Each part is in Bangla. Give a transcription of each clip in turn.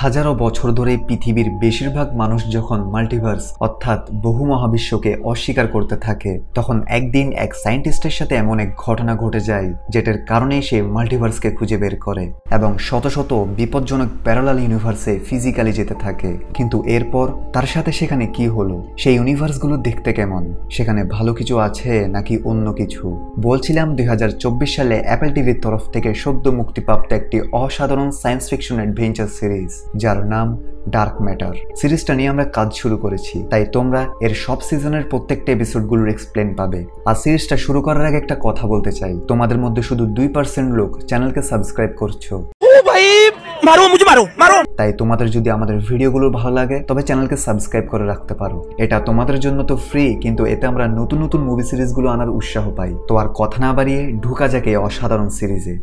হাজারো বছর ধরে পৃথিবীর বেশিরভাগ মানুষ যখন মাল্টিভার্স অর্থাৎ বহু মহাবিশ্বকে অস্বীকার করতে থাকে, তখন একদিন এক সায়েন্টিস্টের সাথে এমন এক ঘটনা ঘটে যায় যেটার কারণেই সে মাল্টিভার্সকে খুঁজে বের করে এবং শত শত বিপজ্জনক প্যারালাল ইউনিভার্সে ফিজিক্যালি যেতে থাকে। কিন্তু এরপর তার সাথে সেখানে কি হলো, সেই ইউনিভার্সগুলো দেখতে কেমন, সেখানে ভালো কিছু আছে নাকি অন্য কিছু? বলছিলাম 2024 সালে অ্যাপল টিভির তরফ থেকে সদ্য মুক্তিপ্রাপ্ত একটি অসাধারণ সায়েন্স ফিকশন অ্যাডভেঞ্চার সিরিজ যার নাম ডার্ক ম্যাটার। সিরিজটা নিয়ে আমরা কাজ শুরু করেছি, তাই তোমরা এর সব সিজনের প্রত্যেকটা এপিসোডগুলোর এক্সপ্লেন পাবে। আর সিরিজটা শুরু করার আগে একটা কথা বলতে চাই, তোমাদের মধ্যে শুধু 2% লোক চ্যানেলকে সাবস্ক্রাইব করছো। তাই তোমাদের যদি আমাদের ভিডিওগুলো ভালো লাগে তবে চ্যানেলকে সাবস্ক্রাইব করে রাখতে পারো। এটা তোমাদের জন্য তো ফ্রি, কিন্তু এতে আমরা নতুন নতুন মুভি সিরিজগুলো আনার উৎসাহ পাই। তো আর কথা না বাড়িয়ে ঢুকা যাক এই অসাধারণ সিরিজে।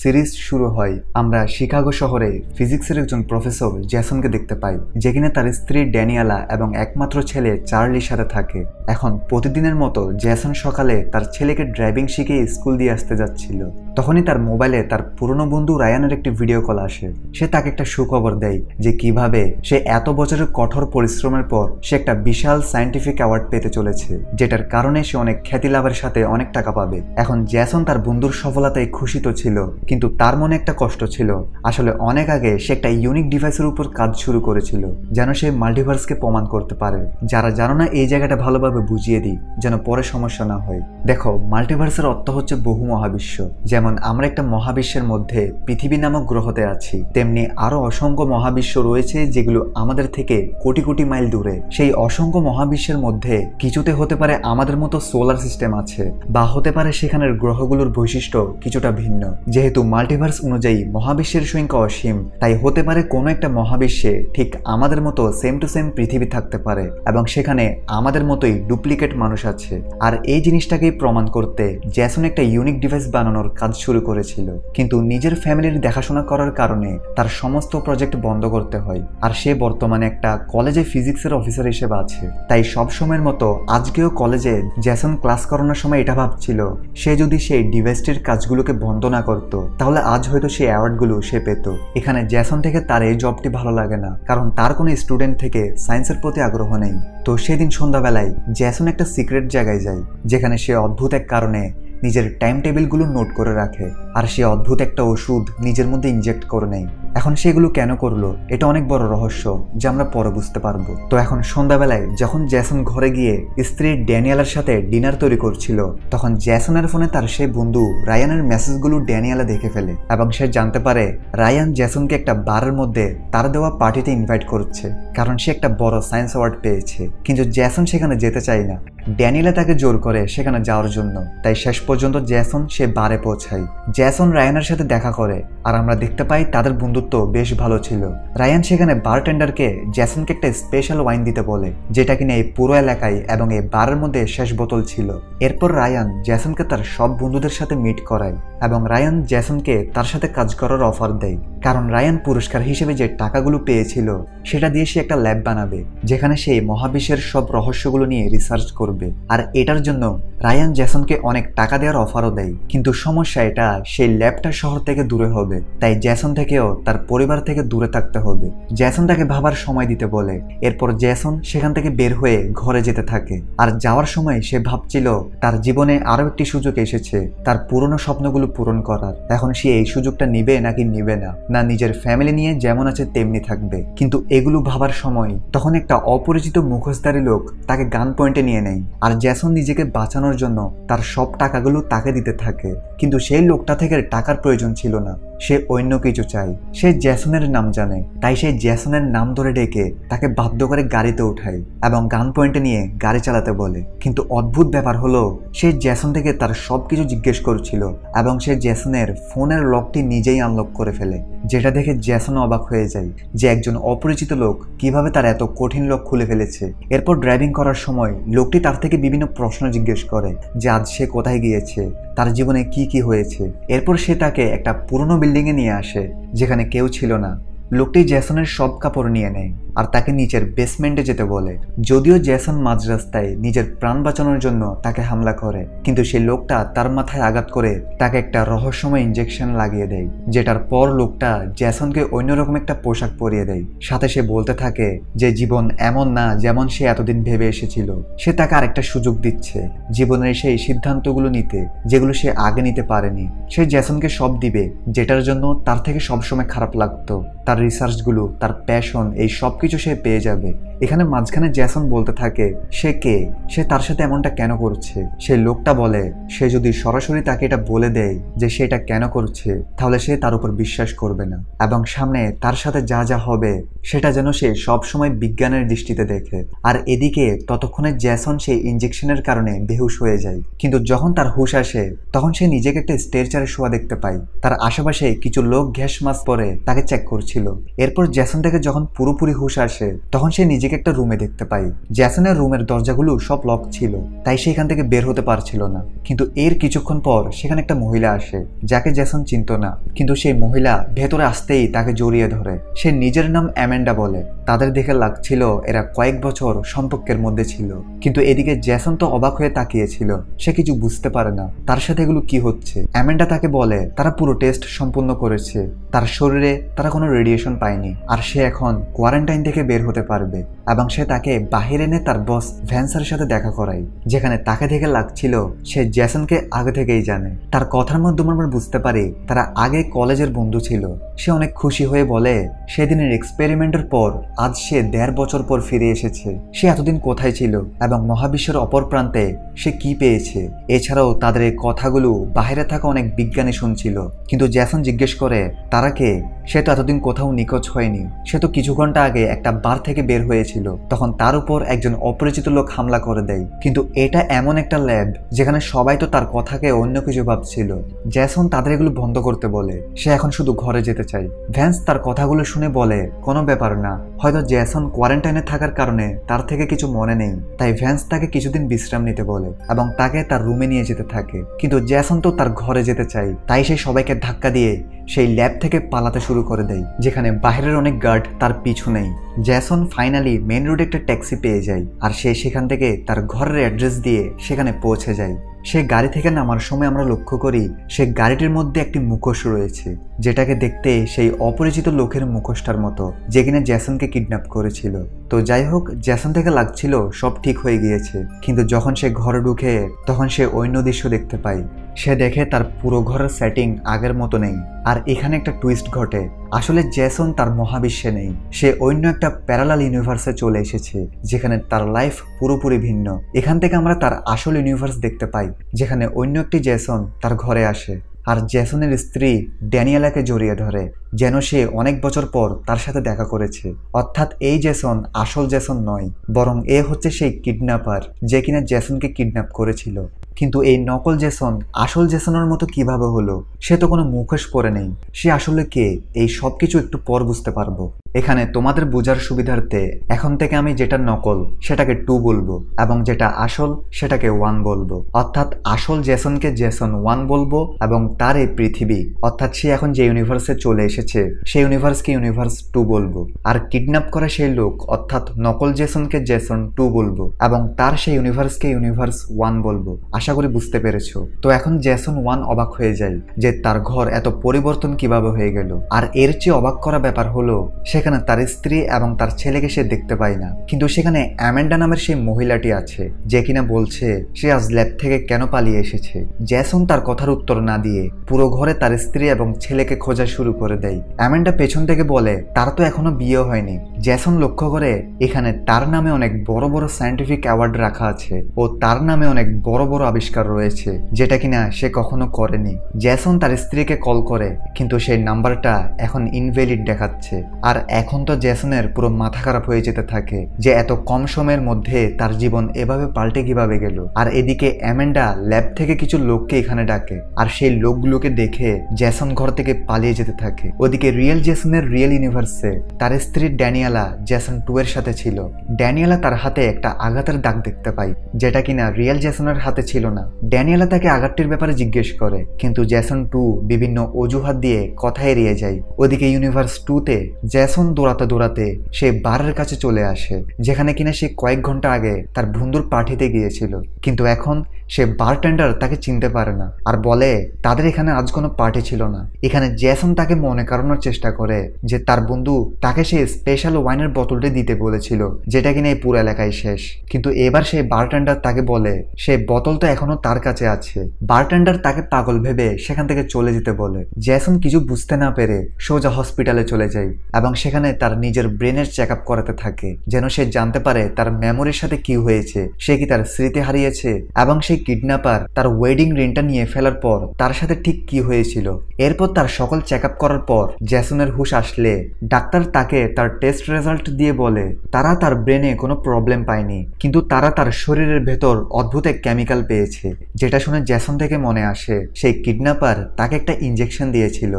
সিরিজ শুরু হয় আমরা শিকাগো শহরে ফিজিক্সের একজন প্রফেসর জ্যাসনকে দেখতে পাই, যে কিনা তার স্ত্রী ড্যানিয়েলা এবং একমাত্র ছেলে চার্লির সাথে থাকে। এখন প্রতিদিনের মতো জ্যাসন সকালে তার ছেলেকে ড্রাইভিং শিখে স্কুল দিয়ে আসতে যাচ্ছিল। তখনই তার মোবাইলে তার পুরনো বন্ধু রায়ানের একটি ভিডিও কল আসে। সে তাকে একটা সুখবর দেয় যে কিভাবে সে এত বছরের কঠোর পরিশ্রমের পর সে একটা বিশাল সায়েন্টিফিক অ্যাওয়ার্ড পেতে চলেছে, যেটার কারণে সে অনেক খ্যাতি লাভের সাথে অনেক টাকা পাবে। এখন জ্যাসন তার বন্ধুর সফলতায় খুশি তো ছিল, কিন্তু তার মনে একটা কষ্ট ছিল। আসলে অনেক আগে সে একটা ইউনিক ডিভাইসের উপর কাজ শুরু করেছিল যেন সে মাল্টিভার্সকে প্রমাণ করতে পারে। যারা জানো না এই জায়গাটা ভালোভাবে বুঝিয়ে দিই যেন পরে সমস্যা না হয়। দেখো, মাল্টিভার্সের অর্থ হচ্ছে বহু মহাবিশ্ব। যেমন আমরা একটা মহাবিশ্বের মধ্যে পৃথিবী নামক গ্রহতে আছি, তেমনি আরো অসংখ্য মহাবিশ্ব রয়েছে যেগুলো আমাদের থেকে কোটি কোটি মাইল দূরে। সেই অসংখ্য মহাবিশ্বের মধ্যে কিছুতে হতে পারে আমাদের মতো সোলার সিস্টেম আছে, বা হতে পারে সেখানের গ্রহগুলোর বৈশিষ্ট্য কিছুটা ভিন্ন। যেহেতু মাল্টিভার্স অনুযায়ী মহাবিশ্বের সংখ্যা অসীম, তাই হতে পারে কোনো একটা মহাবিশ্বে ঠিক আমাদের মতো সেম টু সেম পৃথিবী থাকতে পারে এবং সেখানে আমাদের মতোই ডুপ্লিকেট মানুষ আছে। আর এই জিনিসটাকেই প্রমাণ করতে জ্যাসন একটা ইউনিক ডিভাইস বানানোর কাজ শুরু করেছিল, কিন্তু নিজের ফ্যামিলির দেখাশোনা করার কারণে তার সমস্ত প্রজেক্ট বন্ধ করতে হয়। আর সে বর্তমানে একটা কলেজে ফিজিক্সের অফিসার হিসেবে আছে। তাই সব সময়ের মতো আজকেও কলেজে জ্যাসন ক্লাস করানোর সময় এটা ভাবছিল, সে যদি সেই ডিভাইসটির কাজগুলোকে বন্ধ না করতো তাহলে আজ হয়তো সেই অ্যাওয়ার্ডগুলো সে পেত। এখানে জ্যাসন থেকে তার এই জবটি ভালো লাগে না, কারণ তার কোনো স্টুডেন্ট থেকে সায়েন্সের প্রতি আগ্রহ নেই। তো সেদিন সন্ধ্যাবেলায় জ্যাসন একটা সিক্রেট জায়গায় যায়, যেখানে সে অদ্ভুত এক কারণে নিজের টাইম টেবিলগুলো নোট করে রাখে, আর সে অদ্ভুত একটা ওষুধ নিজের মধ্যে ইনজেক্ট করে নেয়। এখন সেগুলো কেন করলো এটা অনেক বড় রহস্য, যা আমরা পরে বুঝতে পারবো। তো এখন সন্ধ্যাবেলায় যখন জ্যাসন ঘরে গিয়ে স্ত্রী ড্যানিয়েলার সাথে ডিনার তৈরি করছিল, তখন জ্যাসনের ফোনে তার সেই বন্ধু রায়ানের মেসেজগুলো ড্যানিয়েলা দেখে ফেলে এবং সে জানতে পারে রায়ান জ্যাসনকে একটা বারের মধ্যে তার দেওয়া পার্টিতে ইনভাইট করছে, কারণ সে একটা বড় সায়েন্স অ্যাওয়ার্ড পেয়েছে। কিন্তু জ্যাসন সেখানে যেতে চায় না, ড্যানিয়েলা তাকে জোর করে সেখানে যাওয়ার জন্য। তাই শেষ পর্যন্ত জ্যাসন সে বারে পৌঁছায়। জ্যাসন রায়ানের সাথে দেখা করে আর আমরা দেখতে পাই তাদের বন্ধুত্ব বেশ ভালো ছিল। রায়ান সেখানে বারটেন্ডারকে জ্যাসনকে একটা স্পেশাল ওয়াইন দিতে বলে, যেটা কিনা এই পুরো এলাকায় এবং এই বারের মধ্যে শেষ বোতল ছিল। এরপর রায়ান জ্যাসনকে তার সব বন্ধুদের সাথে মিট করায় এবং রায়ান জ্যাসনকে তার সাথে কাজ করার অফার দেয়, কারণ রায়ান পুরস্কার হিসেবে যে টাকাগুলো পেয়েছিল সেটা দিয়ে সে একটা ল্যাব বানাবে, যেখানে সে মহাবিশ্বের সব রহস্যগুলো নিয়ে রিসার্চ করবে। আর এটার জন্য রায়ান জ্যাসনকে অনেক টাকা দেওয়ার অফারও দেয়, কিন্তু সমস্যা এটা সেই ল্যাবটা শহর থেকে দূরে হবে, তাই জ্যাসন থেকেও তার পরিবার থেকে দূরে থাকতে হবে। জ্যাসন তাকে ভাবার সময় দিতে বলে। এরপর জ্যাসন সেখান থেকে বের হয়ে ঘরে যেতে থাকে। আর যাওয়ার সময় সে ভাবছিল তার জীবনে আরো একটি সুযোগ এসেছে তার পুরনো স্বপ্নগুলো পূরণ করার। এখন সে এই সুযোগটা নিবে নাকি নিবে না, না নিজের ফ্যামিলি নিয়ে যেমন আছে তেমনি থাকবে। কিন্তু এগুলো ভাবার সময় তখন একটা অপরিচিত মুখোশধারী লোক তাকে গান পয়েন্টে নিয়ে নেয়, আর জ্যাসন নিজেকে বাঁচানোর জন্য তার সব টাকাগুলো তাকে দিতে থাকে। কিন্তু সেই লোকটা থেকে টাকার প্রয়োজন ছিল না, সে অন্য কিছু চায়। সে জ্যাসনের নাম জানে, তাই সে জ্যাসনের নাম ধরে ডেকে তাকে বাধ্য করে গাড়িতে উঠায় এবং গান পয়েন্টে নিয়ে গাড়ি চালাতে বলে। কিন্তু অদ্ভুত ব্যাপার হলো, সে জ্যাসন থেকে তার সবকিছু জিজ্ঞেস করছিল এবং সে জ্যাসনের ফোনের লকটি নিজেই আনলক করে ফেলে, যেটা দেখে জ্যাসন অবাক হয়ে যায় যে একজন অপরিচিত লোক কিভাবে তার এত কঠিন লক খুলে ফেলেছে। এরপর ড্রাইভিং করার সময় লোকটি তার থেকে বিভিন্ন প্রশ্ন জিজ্ঞেস করে যে আজ সে কোথায় গিয়েছে, তার জীবনে কি কি হয়েছে। এরপর সে তাকে একটা পুরনো বিল্ডিংয়ে নিয়ে আসে যেখানে কেউ ছিল না। লোকটি জ্যাসনের সব কাপড় নিয়ে নেয় আর তাকে নিচের বেসমেন্টে যেতে বলে। যদিও জেসন মাঝ রাস্তায় নিজের প্রাণ বাঁচানোর জন্য তাকে হামলা করে, কিন্তু সেই লোকটা তার মাথায় আঘাত করে তাকে একটা রহস্যময় ইনজেকশন লাগিয়ে দেয়, যেটার পর লোকটা জেসনকে অন্যরকম একটা পোশাক পরিয়ে দেয়। সাথে সে বলতে থাকে যে জীবন এমন না যেমন সে এতদিন ভেবে এসেছিল। সে তাকে আরেকটা সুযোগ দিচ্ছে জীবনের সেই সিদ্ধান্তগুলো নিতে যেগুলো সে আগে নিতে পারেনি। সে জেসনকে সব দিবে যেটার জন্য তার থেকে সবসময় খারাপ লাগতো। তার রিসার্চগুলো, তার প্যাশন, এই সব কিছু সে পেয়ে যাবে। এখানে মাঝখানে জেসন বলতে থাকে সে কে, সে তার সাথে এমনটা কেন করছে। সেই লোকটা বলে সে যদি সরাসরি তাকে এটা বলে দেয় যে সে এটা কেন করছে, তাহলে সে তার উপর বিশ্বাস করবে না এবং সামনে তার সাথে যা যা হবে সেটা যেন সে সবসময় বিজ্ঞানের দৃষ্টিতে দেখে। আর এদিকে ততক্ষণে জেসন সেই ইনজেকশনের কারণে বেহুশ হয়ে যায়, কিন্তু যখন তার হুশ আসে তখন সে নিজেকে একটা স্ট্রেচারে শোয়া দেখতে পায়। তার আশেপাশে কিছু লোক গ্যাস মাস্ক পরে তাকে চেক করছিল। এরপর জেসন থেকে যখন পুরোপুরি হুশ আসে তখন সে নিজেকে একটা রুমে দেখতে পায়। জেসনের রুমের দরজাগুলো সব লক ছিল, তাই সে এখান থেকে বের হতে পারছিল না। কিন্তু এর কিছুক্ষণ পর সেখানে একটা মহিলা আসে যাকে জেসন চিনত না, কিন্তু সেই মহিলা ভেতরে আসতেই তাকে জড়িয়ে ধরে। সে নিজের নাম অ্যামেন্ডা বলে। তাদের দেখে লাগছিল এরা কয়েক বছর সম্পর্কের মধ্যে ছিল, কিন্তু এদিকে জেসন তো অবাক হয়ে তাকিয়েছিল। সে কিছু বুঝতে পারে না তার সাথে এগুলো কি হচ্ছে। অ্যামেন্ডা তাকে বলে তারা পুরো টেস্ট সম্পূর্ণ করেছে, তার শরীরে তারা কোনো রেডিয়েশন পায়নি, আর সে এখন কোয়ারেন্টাইন থেকে বের হতে পারবে। এবং সে তাকে বাহিরে এনে তার বস ভ্যান্সের সাথে দেখা করায়, যেখানে তাকে দেখে লাগছিল সে জেসনকে আগে থেকেই জানে। তার কথার মাধ্যমে আমরা বুঝতে পারি তারা আগে কলেজের বন্ধু ছিল। সে অনেক খুশি হয়ে বলে সেদিনের এক্সপেরিমেন্টের পর আজ সে 1.5 বছর পর ফিরে এসেছে। সে এতদিন কোথায় ছিল এবং মহাবিশ্বের অপর প্রান্তে সে কি পেয়েছে। এছাড়াও তাদের এই কথাগুলো বাইরে থাকা অনেক বিজ্ঞানী শুনছিল। কিন্তু জেসন জিজ্ঞেস করে তারা কে। সে তো এতদিন কোথাও নিখোঁজ হয়নি, সে তো কিছু ঘন্টা আগে একটা বার থেকে বের হয়েছিল, তখন তার উপর একজন অপরিচিত লোক হামলা করে দেয়। কিন্তু এটা এমন একটা ল্যাব যেখানে সবাই তো তার কথাকে অন্য কিছু ভাবছিল। জেসন তাদের এগুলো বন্ধ করতে বলে, সে এখন শুধু ঘরে যেতে চায়। ভ্যান্স তার কথাগুলো শুনে বলে কোনো ব্যাপার না, হয়তো জেসন কোয়ারেন্টাইনে থাকার কারণে তার থেকে কিছু মনে নেই। তাই ভ্যান্স তাকে কিছুদিন বিশ্রাম নিতে বলে এবং তাকে তার রুমে নিয়ে যেতে থাকে। কিন্তু জেসন তো তার ঘরে যেতে চায়, তাই সে সবাইকে ধাক্কা দিয়ে সেই ল্যাব থেকে পালাতে শুরু করে দেয়, যেখানে বাইরের অনেক গার্ড তার পিছু নেই। জেসন ফাইনালি মেন রোডে একটা ট্যাক্সি পেয়ে যায় আর সে সেখান থেকে তার ঘরের অ্যাড্রেস দিয়ে সেখানে পৌঁছে যায়। সে গাড়ি থেকে নামার সময় আমরা লক্ষ্য করি সে গাড়িটির মধ্যে একটি মুখোশ রয়েছে, যেটাকে দেখতে সেই অপরিচিত লোকের মুখোশটার মতো যে কিনা জেসনকে কিডন্যাপ করেছিল। তো যাই হোক, জেসন থেকে লাগছিল সব ঠিক হয়ে গিয়েছে, কিন্তু যখন সে ঘরে ঢুকে তখন সে অন্য দৃশ্য দেখতে পায়। সে দেখে তার পুরো ঘরের সেটিং আগের মতো নেই। আর এখানে একটা টুইস্ট ঘটে, আসলে জেসন তার মহাবিশ্বে নেই, সে অন্য একটা প্যারালাল ইউনিভার্সে চলে এসেছে যেখানে তার লাইফ পুরোপুরি ভিন্ন। এখান থেকে আমরা তার আসল ইউনিভার্স দেখতে পাই, যেখানে অন্য একটি জেসন তার ঘরে আসে আর জেসনের স্ত্রী ড্যানিয়েলাকে জড়িয়ে ধরে, যেন সে অনেক বছর পর তার সাথে দেখা করেছে। অর্থাৎ এই জেসন আসল জেসন নয়, বরং এ হচ্ছে সেই কিডন্যাপার যে কিনা জেসনকে কিডন্যাপ করেছিল। কিন্তু এই নকল জেসন আসল জেসনের মতো কিভাবে হলো? সে তো কোনো মুখোশ পরে নেই, সে আসলে কে? এই সব কিছু একটু পর বুঝতে পারবো। এখানে তোমাদের বোঝার সুবিধার্থে এখন থেকে আমি যেটা নকল সেটাকে 2 বলবো এবং যেটা আসল সেটাকে 1 বলবো। অর্থাৎ আসল জেসনকে জেসন 1 বলবো এবং তার এই পৃথিবী অর্থাৎ সে এখন যে ইউনিভার্সে চলে এসেছে সেই ইউনিভার্সকে ইউনিভার্স 2 বলবো। আর কিডন্যাপ করা সেই লোক অর্থাৎ নকল জেসনকে জেসন 2 বলবো এবং তার সেই ইউনিভার্সকে ইউনিভার্স 1 বলবো। আশা করি বুঝতে পেরেছো। তো এখন জেসন 1 অবাক হয়ে যায় যে তার ঘর এত পরিবর্তন কিভাবে হয়ে গেল। আর এর চেয়ে অবাক করা ব্যাপার হলো সেখানে তার স্ত্রী এবং তার ছেলেকে সে দেখতে পায় না, কিন্তু সেখানে অ্যামেন্ডা নামের সেই মহিলাটি আছে যে কিনা বলছে সে আজ ল্যাব থেকে কেন পালিয়ে এসেছে। জেসন তার কথার উত্তর না দিয়ে পুরো ঘরে তার স্ত্রী এবং ছেলেকে খোঁজা শুরু করে দেয়। অ্যামেন্ডা পেছন থেকে বলে তার তো এখনো বিয়ে হয়নি। জেসন লক্ষ্য করে এখানে তার নামে অনেক বড় বড় সায়েন্টিফিক অ্যাওয়ার্ড রাখা আছে ও তার নামে অনেক বড় বড় আবিষ্কার রয়েছে যেটা কিনা সে কখনো করেনি। জেসন তার স্ত্রীকে কল করে, কিন্তু সেই নাম্বারটা এখন ইনভ্যালিড দেখাচ্ছে। আর এখন তো জেসনের পুরো মাথা খারাপ হয়ে যেতে থাকে যে এত কম সময়ের মধ্যে তার জীবন এভাবে পাল্টে কিভাবে গেল। আর এদিকে অ্যামেন্ডা ল্যাব থেকে কিছু লোককে এখানে ডাকে আর সেই লোকগুলোকে দেখে জেসন ঘর থেকে পালিয়ে যেতে থাকে। ওদিকে রিয়েল জেসনের রিয়েল ইউনিভার্সে তার স্ত্রী ড্যানিয়েলা জেসন 2 এর সাথে ছিল। ড্যানিয়েলা তার হাতে একটা আঘাতের দাগ দেখতে পায় যেটা কিনা রিয়েল জেসনের হাতে ছিল না। ড্যানিয়েলা তাকে আঘাতটির ব্যাপারে জিজ্ঞেস করে, কিন্তু জেসন 2 বিভিন্ন অজুহাত দিয়ে কথা এড়িয়ে যায়। ওদিকে ইউনিভার্স 2 তে জেসন জ্যাসন দৌড়াতে দৌড়াতে সে বারের কাছে চলে আসে, যেখানে কিনা সে কয়েক ঘন্টা আগে তার বন্ধুর পার্টিতে গিয়েছিল। কিন্তু এখন সে বারটেন্ডার তাকে চিনতে পারে না আর বলে তাদের এখানে আজ কোনো পার্টি ছিল না। এখানে জ্যাসন তাকে মনে করানোর চেষ্টা করে যে তার বন্ধু তাকে সেই স্পেশাল ওয়াইনের বোতলটি দিতে বলেছিল, যেটা কিনা এই পুরো এলাকায় শেষ। কিন্তু এবার সেই বারটেন্ডার তাকে বলে সেই বোতল তো এখনো তার কাছে আছে। বারটেন্ডার তাকে পাগল ভেবে সেখান থেকে চলে যেতে বলে। জ্যাসন কিছু বুঝতে না পেরে সোজা হসপিটালে চলে যায় এবং সেখানে তার নিজের ব্রেনের চেক আপ করাতে থাকে, যেন সে জানতে পারে তার মেমোরির সাথে কি হয়েছে, সে কি তার স্মৃতি হারিয়েছে এবং সেই কিডন্যাপার তার ওয়েডিং রিংটা নিয়ে ফেলার পর তার সাথে ঠিক কি হয়েছিল। এরপর তার সকল চেক আপ করার পর জ্যাসনের হুঁশ আসলে ডাক্তার তাকে তার টেস্ট রেজাল্ট দিয়ে বলে তারা তার ব্রেনে কোনো প্রবলেম পায়নি, কিন্তু তারা তার শরীরের ভেতর অদ্ভুত এক কেমিক্যাল পেয়েছে। যেটা শুনে জ্যাসন থেকে মনে আসে সেই কিডন্যাপার তাকে একটা ইনজেকশন দিয়েছিল,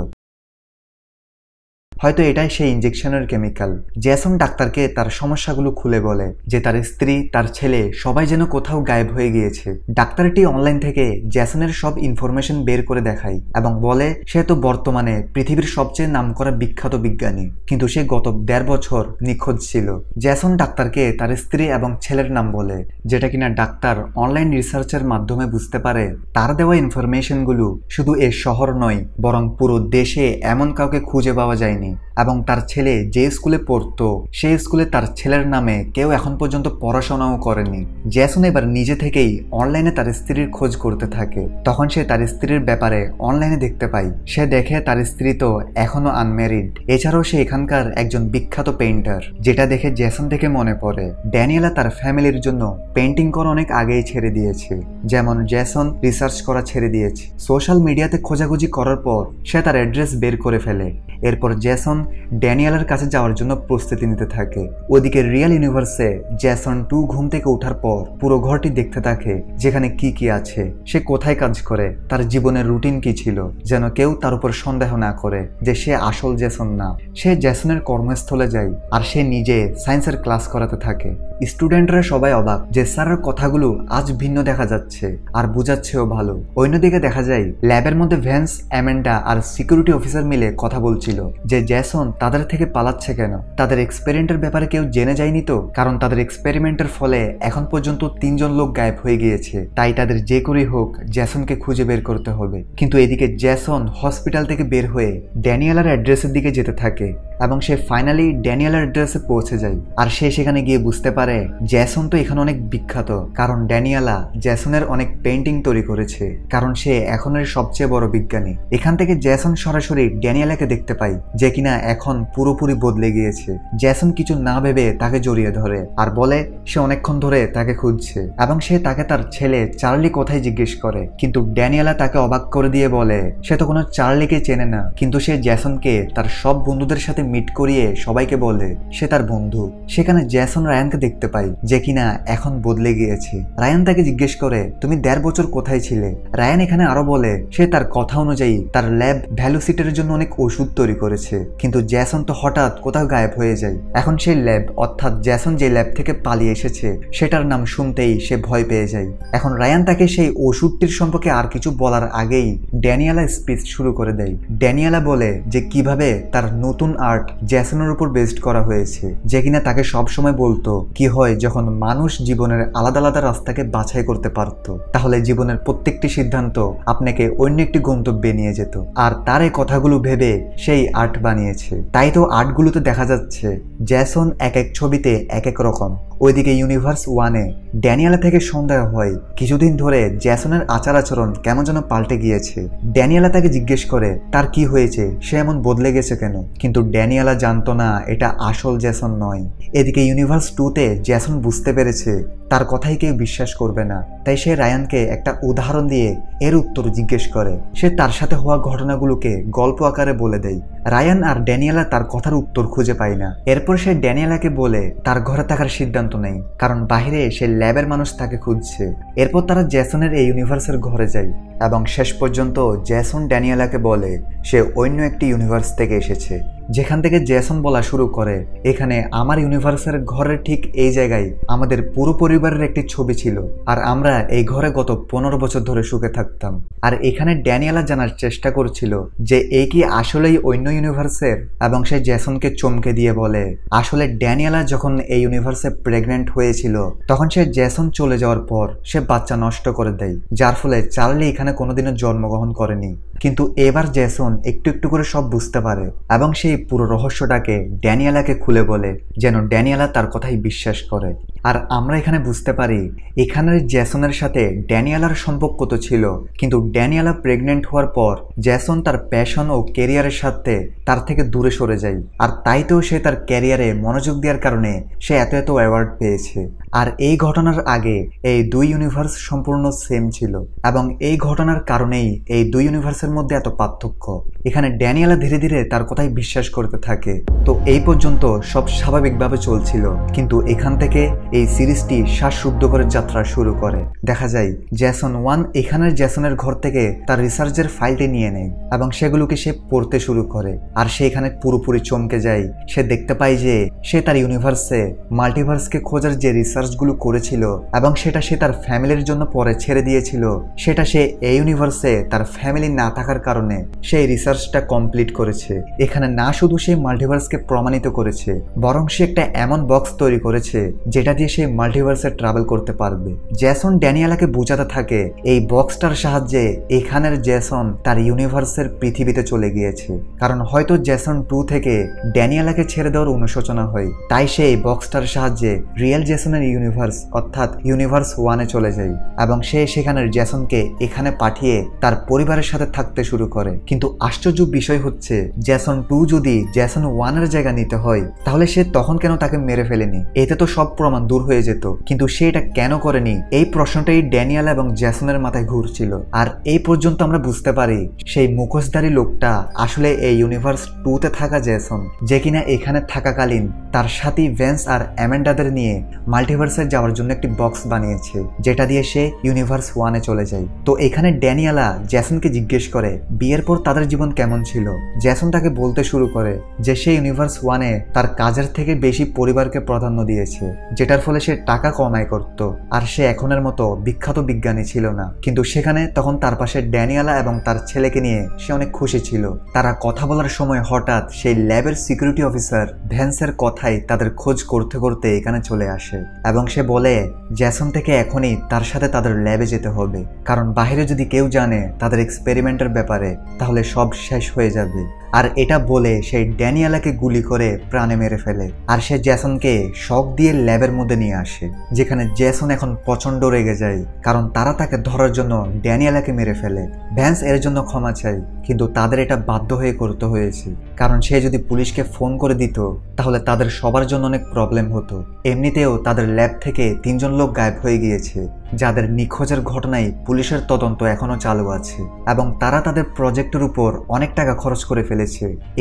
হয়তো এটাই সেই ইনজেকশনের কেমিক্যাল। জ্যাসন ডাক্তারকে তার সমস্যাগুলো খুলে বলে যে তার স্ত্রী, তার ছেলে সবাই যেন কোথাও গায়েব হয়ে গিয়েছে। ডাক্তারটি অনলাইন থেকে জ্যাসনের সব ইনফরমেশন বের করে দেখায় এবং বলে সে তো বর্তমানে পৃথিবীর সবচেয়ে নামকরা বিখ্যাত বিজ্ঞানী, কিন্তু সে গত 1.5 বছর নিখোঁজ ছিল। জ্যাসন ডাক্তারকে তার স্ত্রী এবং ছেলের নাম বলে, যেটা কিনা ডাক্তার অনলাইন রিসার্চের মাধ্যমে বুঝতে পারে তার দেওয়া ইনফরমেশনগুলো শুধু এ শহর নয় বরং পুরো দেশে এমন কাউকে খুঁজে পাওয়া যায়নি। এবং তার ছেলে যে স্কুলে পড়তো সেই স্কুলে তার ছেলের নামে কেউ এখন পর্যন্ত পড়াশোনাও করেনি। জ্যাসন এবার নিজে থেকেই অনলাইনে তার স্ত্রীর খোঁজ করতে থাকে। তখন সে তার স্ত্রীর ব্যাপারে অনলাইনে দেখতে পায়। সে দেখে তার স্ত্রী তো এখনো আনম্যারিড, এছাড়াও সে এখানকার একজন বিখ্যাত পেইন্টার। যেটা দেখে জ্যাসন থেকে মনে পড়ে ড্যানিয়েলা তার ফ্যামিলির জন্য পেন্টিং করা অনেক আগেই ছেড়ে দিয়েছে, যেমন জ্যাসন রিসার্চ করা ছেড়ে দিয়েছে। সোশ্যাল মিডিয়াতে খোঁজাখুঁজি করার পর সে তার অ্যাড্রেস বের করে ফেলে। এরপর জ্যাসন ড্যানিয়েলার কাছে যাওয়ার জন্য প্রস্তুতি নিতে থাকে। ওদিকে রিয়েল ইউনিভার্সে জ্যাসন 2 ঘুম থেকে ওঠার পর পুরো ঘরটি দেখতে থাকে, যেখানে কি কি আছে, সে কোথায় কাজ করে, তার জীবনের রুটিন কি ছিল, যেন কেউ তার উপর সন্দেহ না করে যে সে আসল জ্যাসন না। সে জ্যাসনের কর্মস্থলে যায় আর সে নিজে সায়েন্সের ক্লাস করাতে থাকে। স্টুডেন্টরা সবাই অবাক যে স্যারের কথাগুলো আজ ভিন্ন দেখা যাচ্ছে আর বুঝাচ্ছেও ভালো। অন্যদিকে দেখা যায় ল্যাবের মধ্যে ভ্যান্স, অ্যামেন্ডা আর সিকিউরিটি অফিসার মিলে কথা বলছিল যে জ্যাসন তাদের থেকে পালাচ্ছে কেন। তাদের এক্সপেরিমেন্টের ব্যাপারে কেউ জেনে যায়নি তো, কারণ তাদের এক্সপেরিমেন্টের ফলে এখন পর্যন্ত 3 জন লোক গায়েব হয়ে গিয়েছে, তাই তাদের যে করেই হোক জ্যাসনকে খুঁজে বের করতে হবে। কিন্তু এদিকে জ্যাসন হসপিটাল থেকে বের হয়ে ড্যানিয়েলার অ্যাড্রেসের দিকে যেতে থাকে এবং সে ফাইনালি ড্যানিয়েলার অ্যাড্রেসে পৌঁছে যায়। আর সে সেখানে গিয়ে বুঝতে পারে জ্যাসন তো এখানে অনেক বিখ্যাত, কারণ ড্যানিয়েলা জ্যাসনের অনেক পেন্টিং তৈরি করেছে, কারণ সে এখনের সবচেয়ে বড় বিজ্ঞানী। এখান থেকে জ্যাসন সরাসরি ড্যানিয়েলাকে দেখতে পায়, যে কিনা এখন পুরোপুরি বদলে গিয়েছে। জ্যাসন কিছু না ভেবে তাকে জড়িয়ে ধরে আর বলে সে অনেকক্ষণ ধরে তাকে খুঁজছে এবং সে তাকে তার ছেলে চার্লি কোথায় জিজ্ঞেস করে। কিন্তু ড্যানিয়েলা তাকে অবাক করে দিয়ে বলে সে তো কোনো চার্লিকে চেনে না, কিন্তু সে জ্যাসনকে তার সব বন্ধুদের সাথে মিট করিয়ে সবাইকে বলে সে তার বন্ধু। সেখানে জ্যাসন রায়ানকে দেখতে পায়, যে কিনা এখন বদলে গিয়েছে। রায়ান তাকে জিজ্ঞেস করে তুমি 1.5 বছর কোথায় ছিলে। রায়ান এখানে আরো বলে সে তার কথা অনুযায়ী তার ল্যাব ভ্যালুসিটের জন্য অনেক ওষুধ তৈরি করেছে, কিন্তু জ্যাসন তো হঠাৎ কোথাও গায়েব হয়ে যায়। এখন সেই ল্যাব, অর্থাৎ জ্যাসন যে ল্যাব থেকে পালিয়ে এসেছে সেটার নাম শুনতেই সে ভয় পেয়ে যায়। এখন রায়ান তাকে সেই ওষুধটির সম্পর্কে আর কিছু বলার আগেই ড্যানিয়েলা স্পিচ শুরু করে দেয়। ড্যানিয়েলা বলে যে কিভাবে তার নতুন আর্ট জ্যাসনের উপর বেসড করা হয়েছে, যে কিনা তাকে সবসময় বলতো কি হয় যখন মানুষ জীবনের আলাদা আলাদা রাস্তাকে বাছাই করতে পারত, তাহলে জীবনের প্রত্যেকটি সিদ্ধান্ত আপনাকে অন্য একটি গন্তব্যে নিয়ে যেত। আর তার এই কথাগুলো ভেবে সেই আর্ট বানিয়েছে। তাই তো আর্টগুলোতে দেখা যাচ্ছে জ্যাসন এক এক ছবিতে এক এক রকম। ওইদিকে ইউনিভার্স 1-এ ড্যানিয়েলা থেকে সন্দেহ হয় কিছুদিন ধরে জ্যাসনের আচার আচরণ কেমন যেন পাল্টে গিয়েছে। ড্যানিয়েলা তাকে জিজ্ঞেস করে তার কি হয়েছে, সে এমন বদলে গেছে কেন, কিন্তু ড্যানিয়েলা জানতো না এটা আসল জ্যাসন নয়। এদিকে ইউনিভার্স 2-তে জ্যাসন বুঝতে পেরেছে তার কথাই কেউ বিশ্বাস করবে না, তাই সে রায়ানকে একটা উদাহরণ দিয়ে এর উত্তর জিজ্ঞেস করে। সে তার সাথে হওয়া ঘটনাগুলোকে গল্প আকারে বলে দেয়। রায়ান আর ড্যানিয়েলা তার কথার উত্তর খুঁজে পায় না। এরপর সে ড্যানিয়েলাকে বলে তার ঘরে থাকার সিদ্ধান্ত নেই, কারণ বাহিরে সে ল্যাবের মানুষ তাকে খুঁজছে। এরপর তারা জ্যাসনের এই ইউনিভার্সের ঘরে যায় এবং শেষ পর্যন্ত জ্যাসন ড্যানিয়েলাকে বলে সে অন্য একটি ইউনিভার্স থেকে এসেছে যেখান থেকে জেসন বলা শুরু করে, এখানে আমার ইউনিভার্সের ঘরের ঠিক এই জায়গায় আমাদের পুরো পরিবারের একটি ছবি ছিল, আর আমরা এই ঘরে গত 15 বছর ধরে সুখে থাকতাম। আর এখানে ড্যানিয়েলা জানার চেষ্টা করছিল যে এই কি আসলেই অন্য ইউনিভার্সের, এবং সে জেসনকে চমকে দিয়ে বলে আসলে ড্যানিয়েলা যখন এই ইউনিভার্সে প্রেগনেন্ট হয়েছিল তখন সে জেসন চলে যাওয়ার পর সে বাচ্চা নষ্ট করে দেয়, যার ফলে চার্লি এখানে কোনোদিনও জন্মগ্রহণ করেনি। কিন্তু এবার জেসন একটু একটু করে সব বুঝতে পারে এবং সেই পুরো রহস্যটাকে ড্যানিয়েলাকে খুলে বলে, যেন ড্যানিয়েলা তার কথাই বিশ্বাস করে। আর আমরা এখানে বুঝতে পারি এখানের জেসনের সাথে ড্যানিয়েলার সম্পর্ক তো ছিল, কিন্তু ড্যানিয়েলা প্রেগনেন্ট হওয়ার পর জেসন তার প্যাশন ও ক্যারিয়ারের সাথে তার থেকে দূরে সরে যায়, আর তাই তো সে তার ক্যারিয়ারে মনোযোগ দেওয়ার কারণে সে এত এত অ্যাওয়ার্ড পেয়েছে। আর এই ঘটনার আগে এই দুই ইউনিভার্স সম্পূর্ণ সেম ছিল, এবং এই ঘটনার কারণেই এই দুই ইউনিভার্সের মধ্যে এত পার্থক্য। এখানে ড্যানিয়েলা ধীরে ধীরে তার কথাই বিশ্বাস করতে থাকে। তো এই পর্যন্ত সব স্বাভাবিকভাবে চলছিল, কিন্তু এখান থেকে এই সিরিজটি শ্বাসরুদ্ধ করে যাত্রা শুরু করে। দেখা যায় জেসন 1 এখানের জেসনের ঘর থেকে তার রিসার্চের ফাইলটি নিয়ে নেয় এবং সেগুলোকে সে পড়তে শুরু করে, আর সে এখানে পুরোপুরি চমকে যায়। সে দেখতে পায় যে সে তার ইউনিভার্সে মাল্টিভার্সকে খোঁজার যে রিসার্চগুলো করেছিল এবং সেটা সে তার ফ্যামিলির জন্য পরে ছেড়ে দিয়েছিল, সেটা সে এই ইউনিভার্সে তার ফ্যামিলি না থাকার কারণে সেই রিসার্চটা কমপ্লিট করেছে। এখানে না শুধু সেই মাল্টিভার্সকে প্রমাণিত করেছে, বরং সে একটা এমন বক্স তৈরি করেছে যেটা দিয়ে সে মাল্টিভার্সে ট্রাভেল করতে পারবে। জেসন ড্যানিয়েলাকে বোঝাতে থাকে এই বক্সটার সাহায্যে এখানের জেসন তার ইউনিভার্সের পৃথিবীতে চলে গিয়েছে, কারণ হয়তো জেসন 2 থেকে ড্যানিয়েলাকে ছেড়ে দেওয়ার অনুশোচনা হয়, তাই সে এই বক্সটার সাহায্যে রিয়েল জেসনের ইউনিভার্স অর্থাৎ ইউনিভার্স 1-এ চলে যায় এবং সে সেখানের জেসনকে এখানে পাঠিয়ে তার পরিবারের সাথে থাকতে শুরু করে। কিন্তু আশ্চর্য বিষয় হচ্ছে জেসন 2 যদি জেসন 1-এর জায়গা নিতে হয় তাহলে সে তখন কেন তাকে মেরে ফেলেনি? এতে তো সব প্রমাণ দূর হয়ে যেত, কিন্তু সে এটা কেন করেনি? এই প্রশ্নটাই ড্যানিয়েলা এবং জেসনের মাথায় ঘুরছিল। আর এই পর্যন্ত আমরা বুঝতে পারি সেই মুখোশধারী লোকটা আসলে এই ইউনিভার্স 2-তে থাকা জেসন, যে কিনা এখানে থাকাকালীন তার সাথী ভ্যান্স আর অ্যামেন্ডাদের নিয়ে মাল্টিভার্সে যাওয়ার জন্য একটি বক্স বানিয়েছে, যেটা দিয়ে সে ইউনিভার্স 1-এ চলে যায়। তো এখানে ড্যানিয়েলা জেসনকে জিজ্ঞেস করে বিয়ের পর তাদের জীবন কেমন ছিল। জেসন তাকে বলতে শুরু করে যে সে ইউনিভার্স 1-এ তার কাজের থেকে বেশি পরিবারকে প্রাধান্য দিয়েছে, যেটার ফলে সে টাকা কমাই করত, আর সে এখনের মতো বিখ্যাত বিজ্ঞানী ছিল না। কিন্তু সেখানে তখন তার পাশে ড্যানিয়েলা এবং তার ছেলেকে নিয়ে সে অনেক খুশি ছিল। তারা কথা বলার সময় হঠাৎ সেই ল্যাবের সিকিউরিটি অফিসার ভ্যান্সের কথাই তাদের খোঁজ করতে করতে এখানে চলে আসে এবং সে বলে জেসন থেকে এখনই তার সাথে তাদের ল্যাবে যেতে হবে, কারণ বাইরে যদি কেউ জানে তাদের এক্সপেরিমেন্টের ব্যাপারে তাহলে সব শেষ হয়ে যাবে। আর এটা বলে সেই ড্যানিয়েলাকে গুলি করে প্রাণে মেরে ফেলে, আর সে জেসনকে শক দিয়ে ল্যাবের মধ্যে নিয়ে আসে, যেখানে জেসন এখন প্রচন্ড রেগে যায়, কারণ তারা তাকে ধরার জন্য ড্যানিয়েলাকে মেরে ফেলে। ভ্যান্স এর জন্য ক্ষমা চায়, কিন্তু তাদের এটা বাধ্য হয়ে করতে হয়েছে, কারণ সে যদি পুলিশকে ফোন করে দিত তাহলে তাদের সবার জন্য অনেক প্রবলেম হতো। এমনিতেও তাদের ল্যাব থেকে 3 জন লোক গায়েব হয়ে গিয়েছে, যাদের নিখোঁজের ঘটনায় পুলিশের তদন্ত এখনো চালু আছে, এবং তারা তাদের প্রজেক্টের উপর অনেক টাকা খরচ করে ফেলেছে।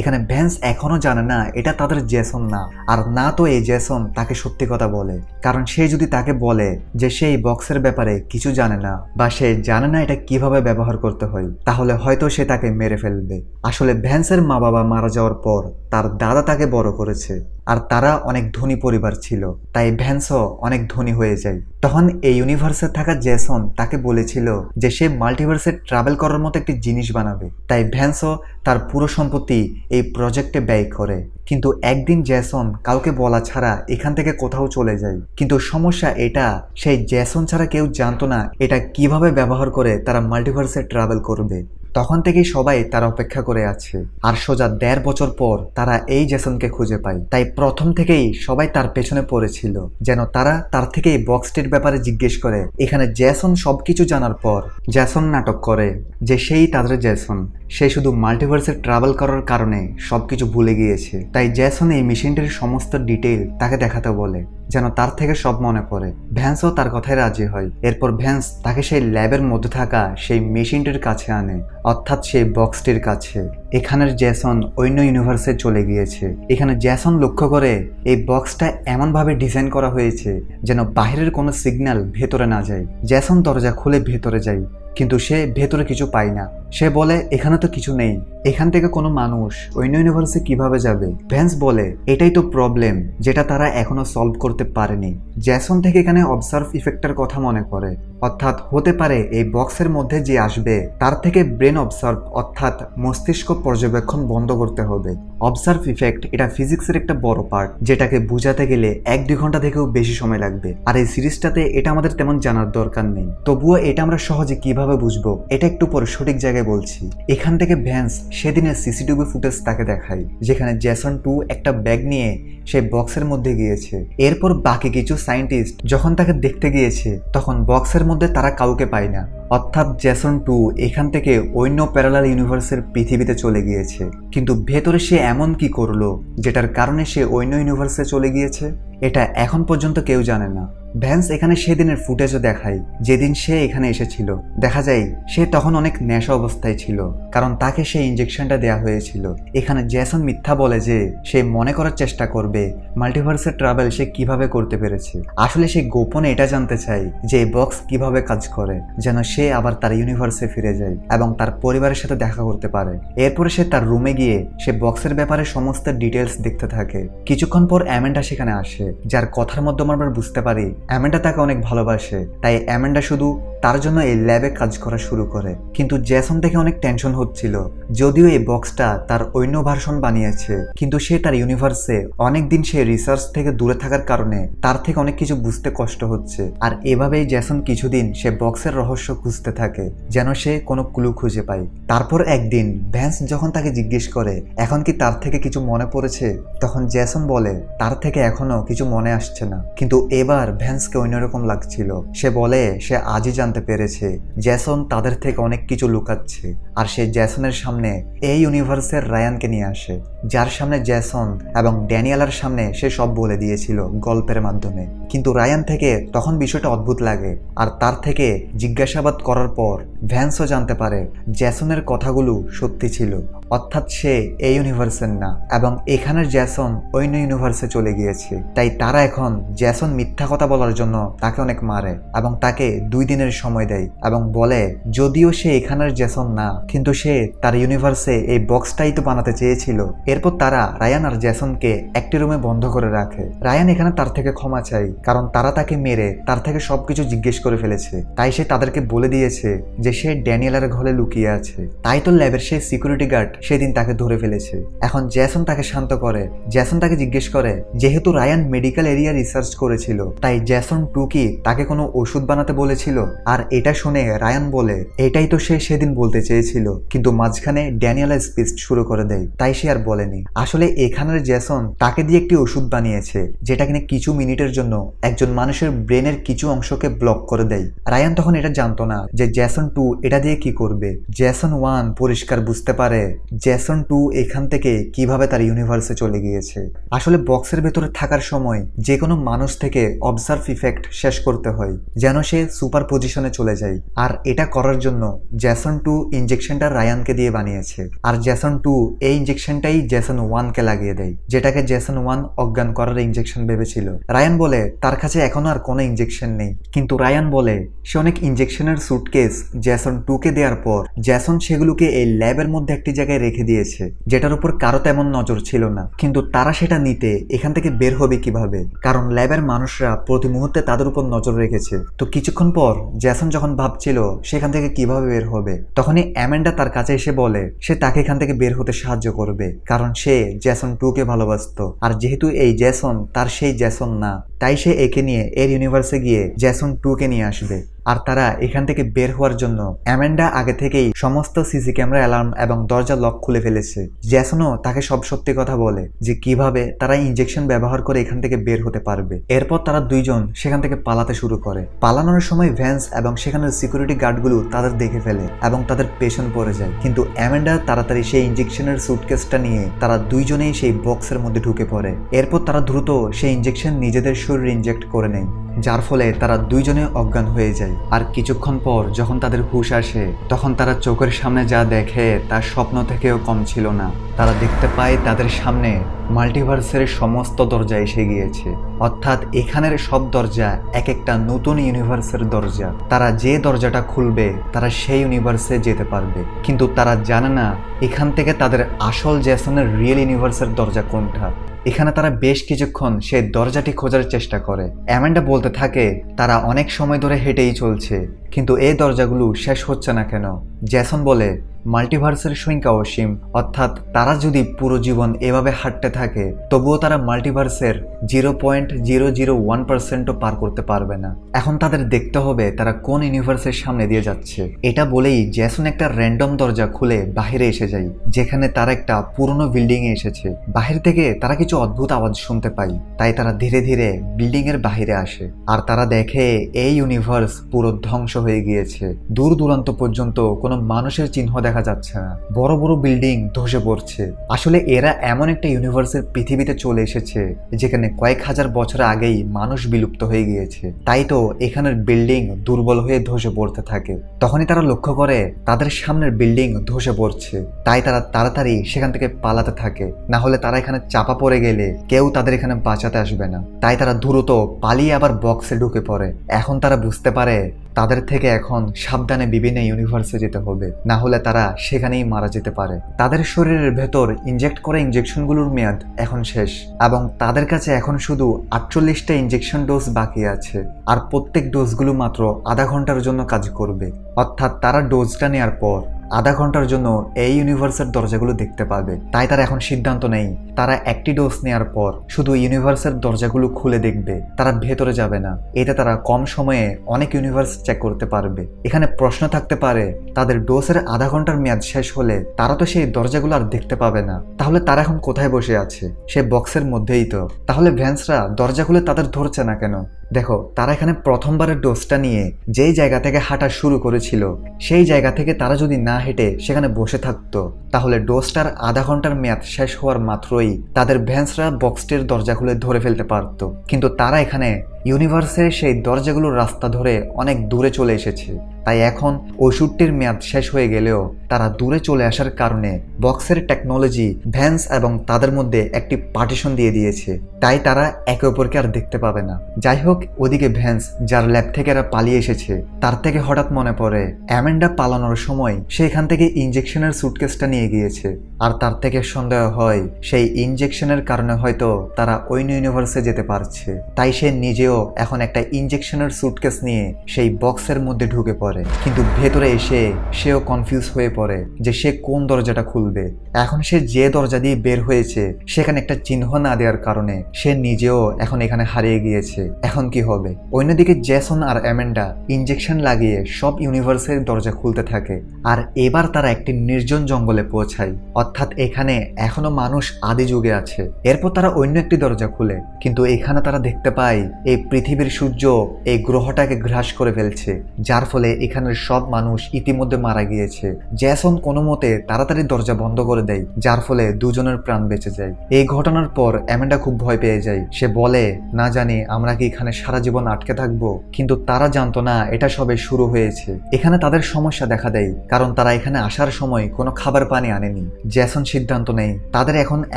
এখানে ভ্যান্স এখনো জানে না এটা তাদের জেসন না, আর না তো এই জেসন তাকে সত্যি কথা বলে, কারণ সে যদি তাকে বলে যে সে এই বক্সের ব্যাপারে কিছু জানে না বা সে জানে না এটা কিভাবে ব্যবহার করতে হয়, তাহলে হয়তো সে তাকে মেরে ফেলবে। আসলে ভ্যান্সের মা বাবা মারা যাওয়ার পর তার দাদা তাকে বড় করেছে, আর তারা অনেক ধনী পরিবার ছিল, তাই ভ্যান্সও অনেক ধনী হয়ে যায়। তখন এই ইউনিভার্সে থাকা জেসন তাকে বলেছিল যে সে মাল্টিভার্সে ট্রাভেল করার মতো একটি জিনিস বানাবে, তাই ভ্যান্সও তার পুরো সম্পত্তি এই প্রজেক্টে ব্যয় করে। কিন্তু একদিন জেসন কাউকে বলা ছাড়া এখান থেকে কোথাও চলে যায়, কিন্তু সমস্যা এটা সেই জেসন ছাড়া কেউ জানতো না এটা কিভাবে ব্যবহার করে তারা মাল্টিভার্সে ট্রাভেল করবে। তখন থেকেই সবাই তার অপেক্ষা করে আছে, আর সোজা 1.5 বছর পর তারা এই জেসনকে খুঁজে পায়। তাই প্রথম থেকেই সবাই তার পেছনে পড়েছিল, যেন তারা তার থেকে এই বক্সটির ব্যাপারে জিজ্ঞেস করে। এখানে জেসন সবকিছু জানার পর জেসন নাটক করে যে সেই তাদের জেসন, সে শুধু মাল্টিভার্সে ট্রাভেল করার কারণে সবকিছু ভুলে গিয়েছে। তাই জেসন এই মেশিনটির সমস্ত ডিটেইল তাকে দেখাতে বলে, যেন তার থেকে সব মনে পড়ে। ভ্যান্সও তার কথায় রাজি হয়। এরপর ভ্যান্স তাকে সেই ল্যাবের মধ্যে থাকা সেই মেশিনটির কাছে আনে, অর্থাৎ সেই বক্সটির কাছে। এখানের জ্যাসন অন্য ইউনিভার্সে চলে গিয়েছে। এখানে জ্যাসন লক্ষ্য করে এই বক্সটা এমনভাবে ডিজাইন করা হয়েছে যেন বাহিরের কোনো সিগন্যাল ভেতরে না যায়। জ্যাসন দরজা খুলে ভেতরে যায়, কিন্তু সে ভেতরে কিছু পায় না। সে বলে এখানে তো কিছু নেই, এখান থেকে কোনো মানুষ অন্য ইউনিভার্সে কিভাবে যাবে। ভ্যান্স বলে এটাই তো প্রবলেম যেটা তারা এখনো সলভ করতে পারেনি। জ্যাসন থেকে এখানে অবজার্ভ ইফেক্টের কথা মনে করে, অর্থাৎ হতে পারে এই বক্সের মধ্যে যে আসবে তার থেকে ব্রেন অবজার্ভ অর্থাৎ মস্তিষ্ক পর্যবেক্ষণ বন্ধ করতে হবে। অবজার্ভ ইফেক্ট এটা ফিজিক্সের একটা বড় পার্ট, যেটাকে বোঝাতে গেলে 1-2 ঘন্টা থেকেও বেশি সময় লাগবে। আর এই সিরিজটাতে এটা আমাদের তেমন জানার দরকার নেই, তবুও এটা আমরা সহজে কিভাবে বুঝবো এটা একটু পরে সঠিক জায়গায় বলছি। এখান থেকে ভ্যান্স সেদিনের সিসিটিভি ফুটেজ তাকে দেখায়, যেখানে জ্যাসন 2 একটা ব্যাগ নিয়ে সেই বক্সের মধ্যে গিয়েছে। এরপর বাকি কিছু সায়েন্টিস্ট যখন তাকে দেখতে গিয়েছে তখন বক্সের মধ্যে তারা কাউকে পায় না, অর্থাৎ জ্যাসন 2 এখান থেকে অন্য প্যারালাল ইউনিভার্সের পৃথিবীতে চলে গিয়েছে। কিন্তু ভেতরে সে এমন কি করলো যেটার কারণে সে অন্য ইউনিভার্সে চলে গিয়েছে এটা এখন পর্যন্ত কেউ জানে না। ভ্যান্স এখানে সেদিনের ফুটেজও দেখায় যেদিন সে এখানে এসেছিল। দেখা যায় সে তখন অনেক নেশা অবস্থায় ছিল, কারণ তাকে সেই ইনজেকশনটা দেয়া হয়েছিল। এখানে জ্যাসন মিথ্যা বলে যে সে মনে করার চেষ্টা করবে মাল্টিভার্সের ট্রাভেল সে কিভাবে করতে পেরেছে। আসলে সে গোপনে এটা জানতে চায় যে এই বক্স কিভাবে কাজ করে, যেন সে আবার তার ইউনিভার্সে ফিরে যায় এবং তার পরিবারের সাথে দেখা করতে পারে। এরপরে সে তার রুমে গিয়ে সে বক্সের ব্যাপারে সমস্ত ডিটেলস দেখতে থাকে। কিছুক্ষণ পর অ্যামেন্ডা সেখানে আসে, যার কথার মাধ্যমে আমরা বুঝতে পারি অ্যামেন্ডা তাকে অনেক ভালোবাসে। তাই অ্যামেন্ডা শুধু তার জন্য এই ল্যাবে কাজ করা শুরু করে। কিন্তু জ্যাসন থেকে অনেক টেনশন হচ্ছিল, যদিও এই বক্সটা তার অন্য ভার্সন বানিয়েছে, কিন্তু সে তার ইউনিভার্সে অনেকদিন সে রিসার্চ থেকে দূরে থাকার কারণে তার থেকে অনেক কিছু বুঝতে কষ্ট হচ্ছে। আর এভাবেই জ্যাসন কিছুদিন সে বক্সের রহস্য খুঁজতে থাকে যেন সে কোনো ক্লু খুঁজে পায়। তারপর একদিন ভ্যান্স যখন তাকে জিজ্ঞেস করে এখন কি তার থেকে কিছু মনে পড়েছে, তখন জ্যাসন বলে তার থেকে এখনো কিছু মনে আসছে না। কিন্তু এবার ভ্যান্সকে অন্যরকম লাগছিল। সে বলে সে আজই জানতে পেরেছে জ্যাসন তাদের থেকে অনেক কিছু লুকাচ্ছে। আর সে জ্যাসনের সামনে এই ইউনিভার্সের রায়ানকে নিয়ে আসে, যার সামনে জ্যাসন এবং ড্যানিয়েলার সামনে সে সব বলে দিয়েছিল গল্পের মাধ্যমে। কিন্তু রায়ান থেকে তখন বিষয়টা অদ্ভুত লাগে, আর তার থেকে জিজ্ঞাসাবাদ করার পর ভ্যান্সও জানতে পারে জ্যাসনের কথাগুলো সত্যি ছিল, অর্থাৎ সে এই ইউনিভার্সের না এবং এখানের জ্যাসন অন্য ইউনিভার্সে চলে গিয়েছে। তাই তারা এখন জ্যাসন মিথ্যা কথা বলার জন্য তাকে অনেক মারে এবং তাকে 2 দিনের সময় দেয় এবং বলে যদিও সে এখানের জ্যাসন না, কিন্তু সে তার ইউনিভার্সে এই বক্সটাই তো বানাতে চেয়েছিল। এরপর তারা রায়ান আর জ্যাসনকে একটি রুমে বন্ধ করে রাখে। রায়ান এখানে তার থেকে ক্ষমা চায়, কারণ তারা তাকে মেরে তার থেকে সবকিছু জিজ্ঞেস করে ফেলেছে। তাই সে তাদেরকে বলে দিয়েছে যে সে ড্যানিয়েলার ঘরে লুকিয়ে আছে। তাই তো ল্যাবের সেই সিকিউরিটি গার্ড সেদিন তাকে ধরে ফেলেছে। এখন জ্যাসন তাকে শান্ত করে। জ্যাসন তাকে জিজ্ঞেস করে যেহেতু রায়ান মেডিকেল এরিয়া রিসার্চ করেছিল, তাই জ্যাসন 2 কি তাকে কোনো ওষুধ বানাতে বলেছিল। আর এটা শুনে রায়ান বলে এটাই তো সে সেদিন বলতে চেয়েছিল, কিন্তু মাঝখানে ড্যানিয়েলা স্পিচ শুরু করে দেয়, তাই সে আর বলেনি। আসলে এখানের জ্যাসন তাকে দিয়ে একটি ওষুধ বানিয়েছে যেটা কিনা কিছু মিনিটের জন্য একজন মানুষের ব্রেনের কিছু অংশকে ব্লক করে দেয়। রায়ান তখন এটা জানতো না যে জ্যাসন 2 এটা দিয়ে কি করবে। জ্যাসন 1 পরিষ্কার বুঝতে পারে জ্যাসন 2 এখান থেকে কিভাবে তার ইউনিভার্সে চলে গিয়েছে। আসলে বক্সের ভেতরে থাকার সময় যে কোনো মানুষ থেকে অবজার্ভ ইফেক্ট শেষ করতে হয় যেন সে সুপার পজিশনে চলে যায়। আর এটা করার জন্য জ্যাসন 2 ইনজেকশনটা রায়ানকে দিয়ে বানিয়েছে, আর জ্যাসন 2 এই ইনজেকশনটাই জ্যাসন 1 কে লাগিয়ে দেয়, যেটাকে জ্যাসন 1 অজ্ঞান করার ইনজেকশন ভেবেছিল। রায়ান বলে তার কাছে এখনো আর কোনো ইনজেকশন নেই, কিন্তু রায়ান বলে সে অনেক ইনজেকশনের সুটকেস জ্যাসন 2 কে দেওয়ার পর জ্যাসন সেগুলোকে এই ল্যাবের মধ্যে একটি জায়গায় রেখে দিয়েছে, যেটার উপর কারো তেমন নজর ছিল না। কিন্তু তারা সেটা নিতে এখান থেকে বের হবে কিভাবে, কারণ ল্যাবের মানুষরা প্রতি মুহূর্তে তাদের উপর নজর রেখেছে। তো কিছুক্ষণ পর জ্যাসন যখন ভাবছিল সেখান থেকে কিভাবে বের হবে, তখনই অ্যামেন্ডা তার কাছে এসে বলে সে তাকে এখান থেকে বের হতে সাহায্য করবে, কারণ সে জ্যাসন 2 কে ভালোবাসতো। আর যেহেতু এই জ্যাসন তার সেই জ্যাসন না, তাই সে একে নিয়ে এর ইউনিভার্সে গিয়ে জ্যাসন 2 কে নিয়ে আসবে। আর তারা এখান থেকে বের হওয়ার জন্য অ্যামেন্ডা আগে থেকেই সমস্ত সিসি ক্যামেরা অ্যালার্ম এবং দরজা লক খুলে ফেলেছে। জ্যাসনও তাকে সব সত্যি কথা বলে যে কিভাবে তারা ইনজেকশন ব্যবহার করে এখান থেকে বের হতে পারবে। এরপর তারা দুইজন সেখান থেকে পালাতে শুরু করে। পালানোর সময় ভ্যান্স এবং সেখানের সিকিউরিটি গার্ডগুলো তাদের দেখে ফেলে এবং তাদের পেছন পড়ে যায়। কিন্তু অ্যামেন্ডা তাড়াতাড়ি সেই ইনজেকশনের সুটকেসটা নিয়ে তারা দুইজনেই সেই বক্সের মধ্যে ঢুকে পড়ে। এরপর তারা দ্রুত সেই ইনজেকশন নিজেদের শরীরে ইনজেক্ট করে নেয়। যার ফলে তারা দুইজনে অজ্ঞান হয়ে যায়। আর কিছুক্ষণ পর যখন তাদের হুঁশ আসে তখন তারা চোখের সামনে যা দেখে তা স্বপ্ন থেকেও কম ছিল না। তারা দেখতে পায় তাদের সামনে মাল্টিভার্সের সমস্ত দরজা এসে গিয়েছে, অর্থাৎ এখানের সব দরজা এক একটা নতুন ইউনিভার্সের দরজা। তারা যে দরজাটা খুলবে তারা সেই ইউনিভার্সে যেতে পারবে, কিন্তু তারা জানে না এখান থেকে তাদের আসল জেসনের রিয়েল ইউনিভার্সের দরজা কোনটা। এখানে তারা বেশ কিছুক্ষণ সেই দরজাটি খোঁজার চেষ্টা করে। অ্যামান্ডা বলতে থাকে তারা অনেক সময় ধরে হেঁটেই চলছে, কিন্তু এই দরজাগুলো শেষ হচ্ছে না কেন। জেসন বলে মাল্টিভার্সের সংখ্যা অসীম, অর্থাৎ তারা যদি পুরো জীবন এভাবে হাঁটতে থাকে তবুও তারা মাল্টিভার্সের 0.001%ও পার করতে পারবে না। এখন তাদের দেখতে হবে তারা কোন ইউনিভার্সের সামনে দিয়ে যাচ্ছে। এটা বলেই জেসন একটা র্যান্ডম দরজা খুলে বাহিরে এসে যায়, যেখানে তারা একটা পুরনো বিল্ডিং এ এসেছে। বাহির থেকে তারা কিছু অদ্ভুত আওয়াজ শুনতে পায়, তাই তারা ধীরে ধীরে বিল্ডিং এর বাহিরে আসে। আর তারা দেখে এই ইউনিভার্স পুরো ধ্বংস হয়ে গিয়েছে। দূর দূরান্ত পর্যন্ত কোনো মানুষের চিহ্ন দেখা যাচ্ছে না, বড় বড় বিল্ডিং ধসে পড়ছে। আসলে এরা এমন একটা ইউনিভার্সের পৃথিবীতে চলে এসেছে যেখানে কয়েক হাজার বছর আগেই মানুষ বিলুপ্ত হয়ে গিয়েছে, তাই তো এখানের বিল্ডিং দুর্বল হয়ে ধসে পড়তে থাকে। তখনই তারা লক্ষ্য করে তাদের সামনের বিল্ডিং ধসে পড়ছে, তাই তারা তাড়াতাড়ি সেখান থেকে পালাতে থাকে, না হলে তারা এখানে চাপা পড়ে গেলে কেউ তাদের এখানে বাঁচাতে আসবে না। তাই তারা দ্রুত পালিয়ে আবার বক্সে ঢুকে পড়ে। এখন তারা বুঝতে পারে তাদের থেকে এখন সাবধানে বিভিন্ন ইউনিভার্সে যেতে হবে, না হলে তারা সেখানেই মারা যেতে পারে। তাদের শরীরের ভেতর ইনজেক্ট করা ইনজেকশনগুলোর মেয়াদ এখন শেষ এবং তাদের কাছে এখন শুধু 48টা ইনজেকশন ডোজ বাকি আছে, আর প্রত্যেক ডোজগুলো মাত্র আধা ঘন্টার জন্য কাজ করবে। অর্থাৎ তারা ডোজটা নেওয়ার পর আধা ঘন্টার জন্য এই ইউনিভার্সের দরজাগুলো দেখতে পাবে। তাই তারা এখন সিদ্ধান্ত নেই তারা একটি ডোজ নেওয়ার পর শুধু ইউনিভার্সের দরজাগুলো খুলে দেখবে, তারা ভেতরে যাবে না। এতে তারা কম সময়ে অনেক ইউনিভার্স চেক করতে পারবে। এখানে প্রশ্ন থাকতে পারে তাদের ডোজের আধা ঘন্টার মেয়াদ শেষ হলে তারা তো সেই দরজাগুলো আর দেখতে পাবে না, তাহলে তারা এখন কোথায় বসে আছে? সে বক্সের মধ্যেই তো। তাহলে ভ্যান্সরা দরজা খুলে তাদের ধরছে না কেন? দেখো, তারা এখানে প্রথমবারের ডোজটা নিয়ে যেই জায়গা থেকে হাঁটা শুরু করেছিল সেই জায়গা থেকে তারা যদি না হেঁটে সেখানে বসে থাকতো তাহলে ডোজটার আধা ঘন্টার মেয়াদ শেষ হওয়ার মাত্রই তাদের ভ্যান্সরা বক্সটির দরজা খুলে ধরে ফেলতে পারত। কিন্তু তারা এখানে ইউনিভার্সের সেই দরজাগুলোর রাস্তা ধরে অনেক দূরে চলে এসেছে, তাই এখন ওষুধটির মেয়াদ শেষ হয়ে গেলেও তারা দূরে চলে আসার কারণে বক্সের টেকনোলজি ভ্যান্স এবং তাদের মধ্যে একটি পার্টিশন দিয়ে দিয়েছে, তাই তারা একে অপরকে আর দেখতে পাবে না। যাই হোক, ওদিকে ভ্যান্স যার ল্যাব থেকে এরা পালিয়ে এসেছে তার থেকে হঠাৎ মনে পড়ে অ্যামেন্ডা পালানোর সময় সে এখান থেকে ইনজেকশনের সুটকেসটা নিয়ে গিয়েছে, আর তার থেকে সন্দেহ হয় সেই ইনজেকশনের কারণে হয়তো তারা অন্য ইউনিভার্সে যেতে পারছে। তাই সে নিজেও এখন একটা ইনজেকশনের সুটকেস নিয়ে সেই বক্সের মধ্যে ঢুকে পড়ে, কিন্তু ভেতরে এসে সেও কনফিউজ হয়ে পড়ে যে সে কোন দরজাটা খুলবে। এখন সে যে দরজা দিয়ে বের হয়েছে সেখানে একটা চিহ্ন না দেওয়ার কারণে সে নিজেও এখন এখানে হারিয়ে গিয়েছে। এখন কি হবে? অন্যদিকে জেসন আর অ্যামেন্ডা ইনজেকশন লাগিয়ে সব ইউনিভার্সের দরজা খুলতে থাকে, আর এবার তারা একটি নির্জন জঙ্গলে পৌঁছায়, অর্থাৎ এখানে এখনো মানুষ আদি যুগে আছে। এরপর তারা অন্য একটি দরজা খুলে, কিন্তু এখানে তারা দেখতে পায় এই পৃথিবীর সূর্য এই গ্রহটাকে গ্রাস করে ফেলছে, যার ফলে এখানের সব মানুষ ইতিমধ্যে মারা গিয়েছে। জেসন কোনো মতে তাড়াতাড়ি দরজা বন্ধ করে দেয়, যার ফলে দুজনের প্রাণ বেঁচে যায়। এই ঘটনার পর অ্যামেন্ডা খুব ভয় পেয়ে যায়। সে বলে, না জানি আমরা কি এখানে সারা জীবন আটকে থাকবো? কিন্তু তারা জানতো না এটা সবে শুরু হয়েছে। এখানে তাদের সমস্যা দেখা দেয় কারণ তারা এখানে আসার সময় কোনো খাবার পানি আনেনি। জেসন সিদ্ধান্ত নেয় তাদের এখন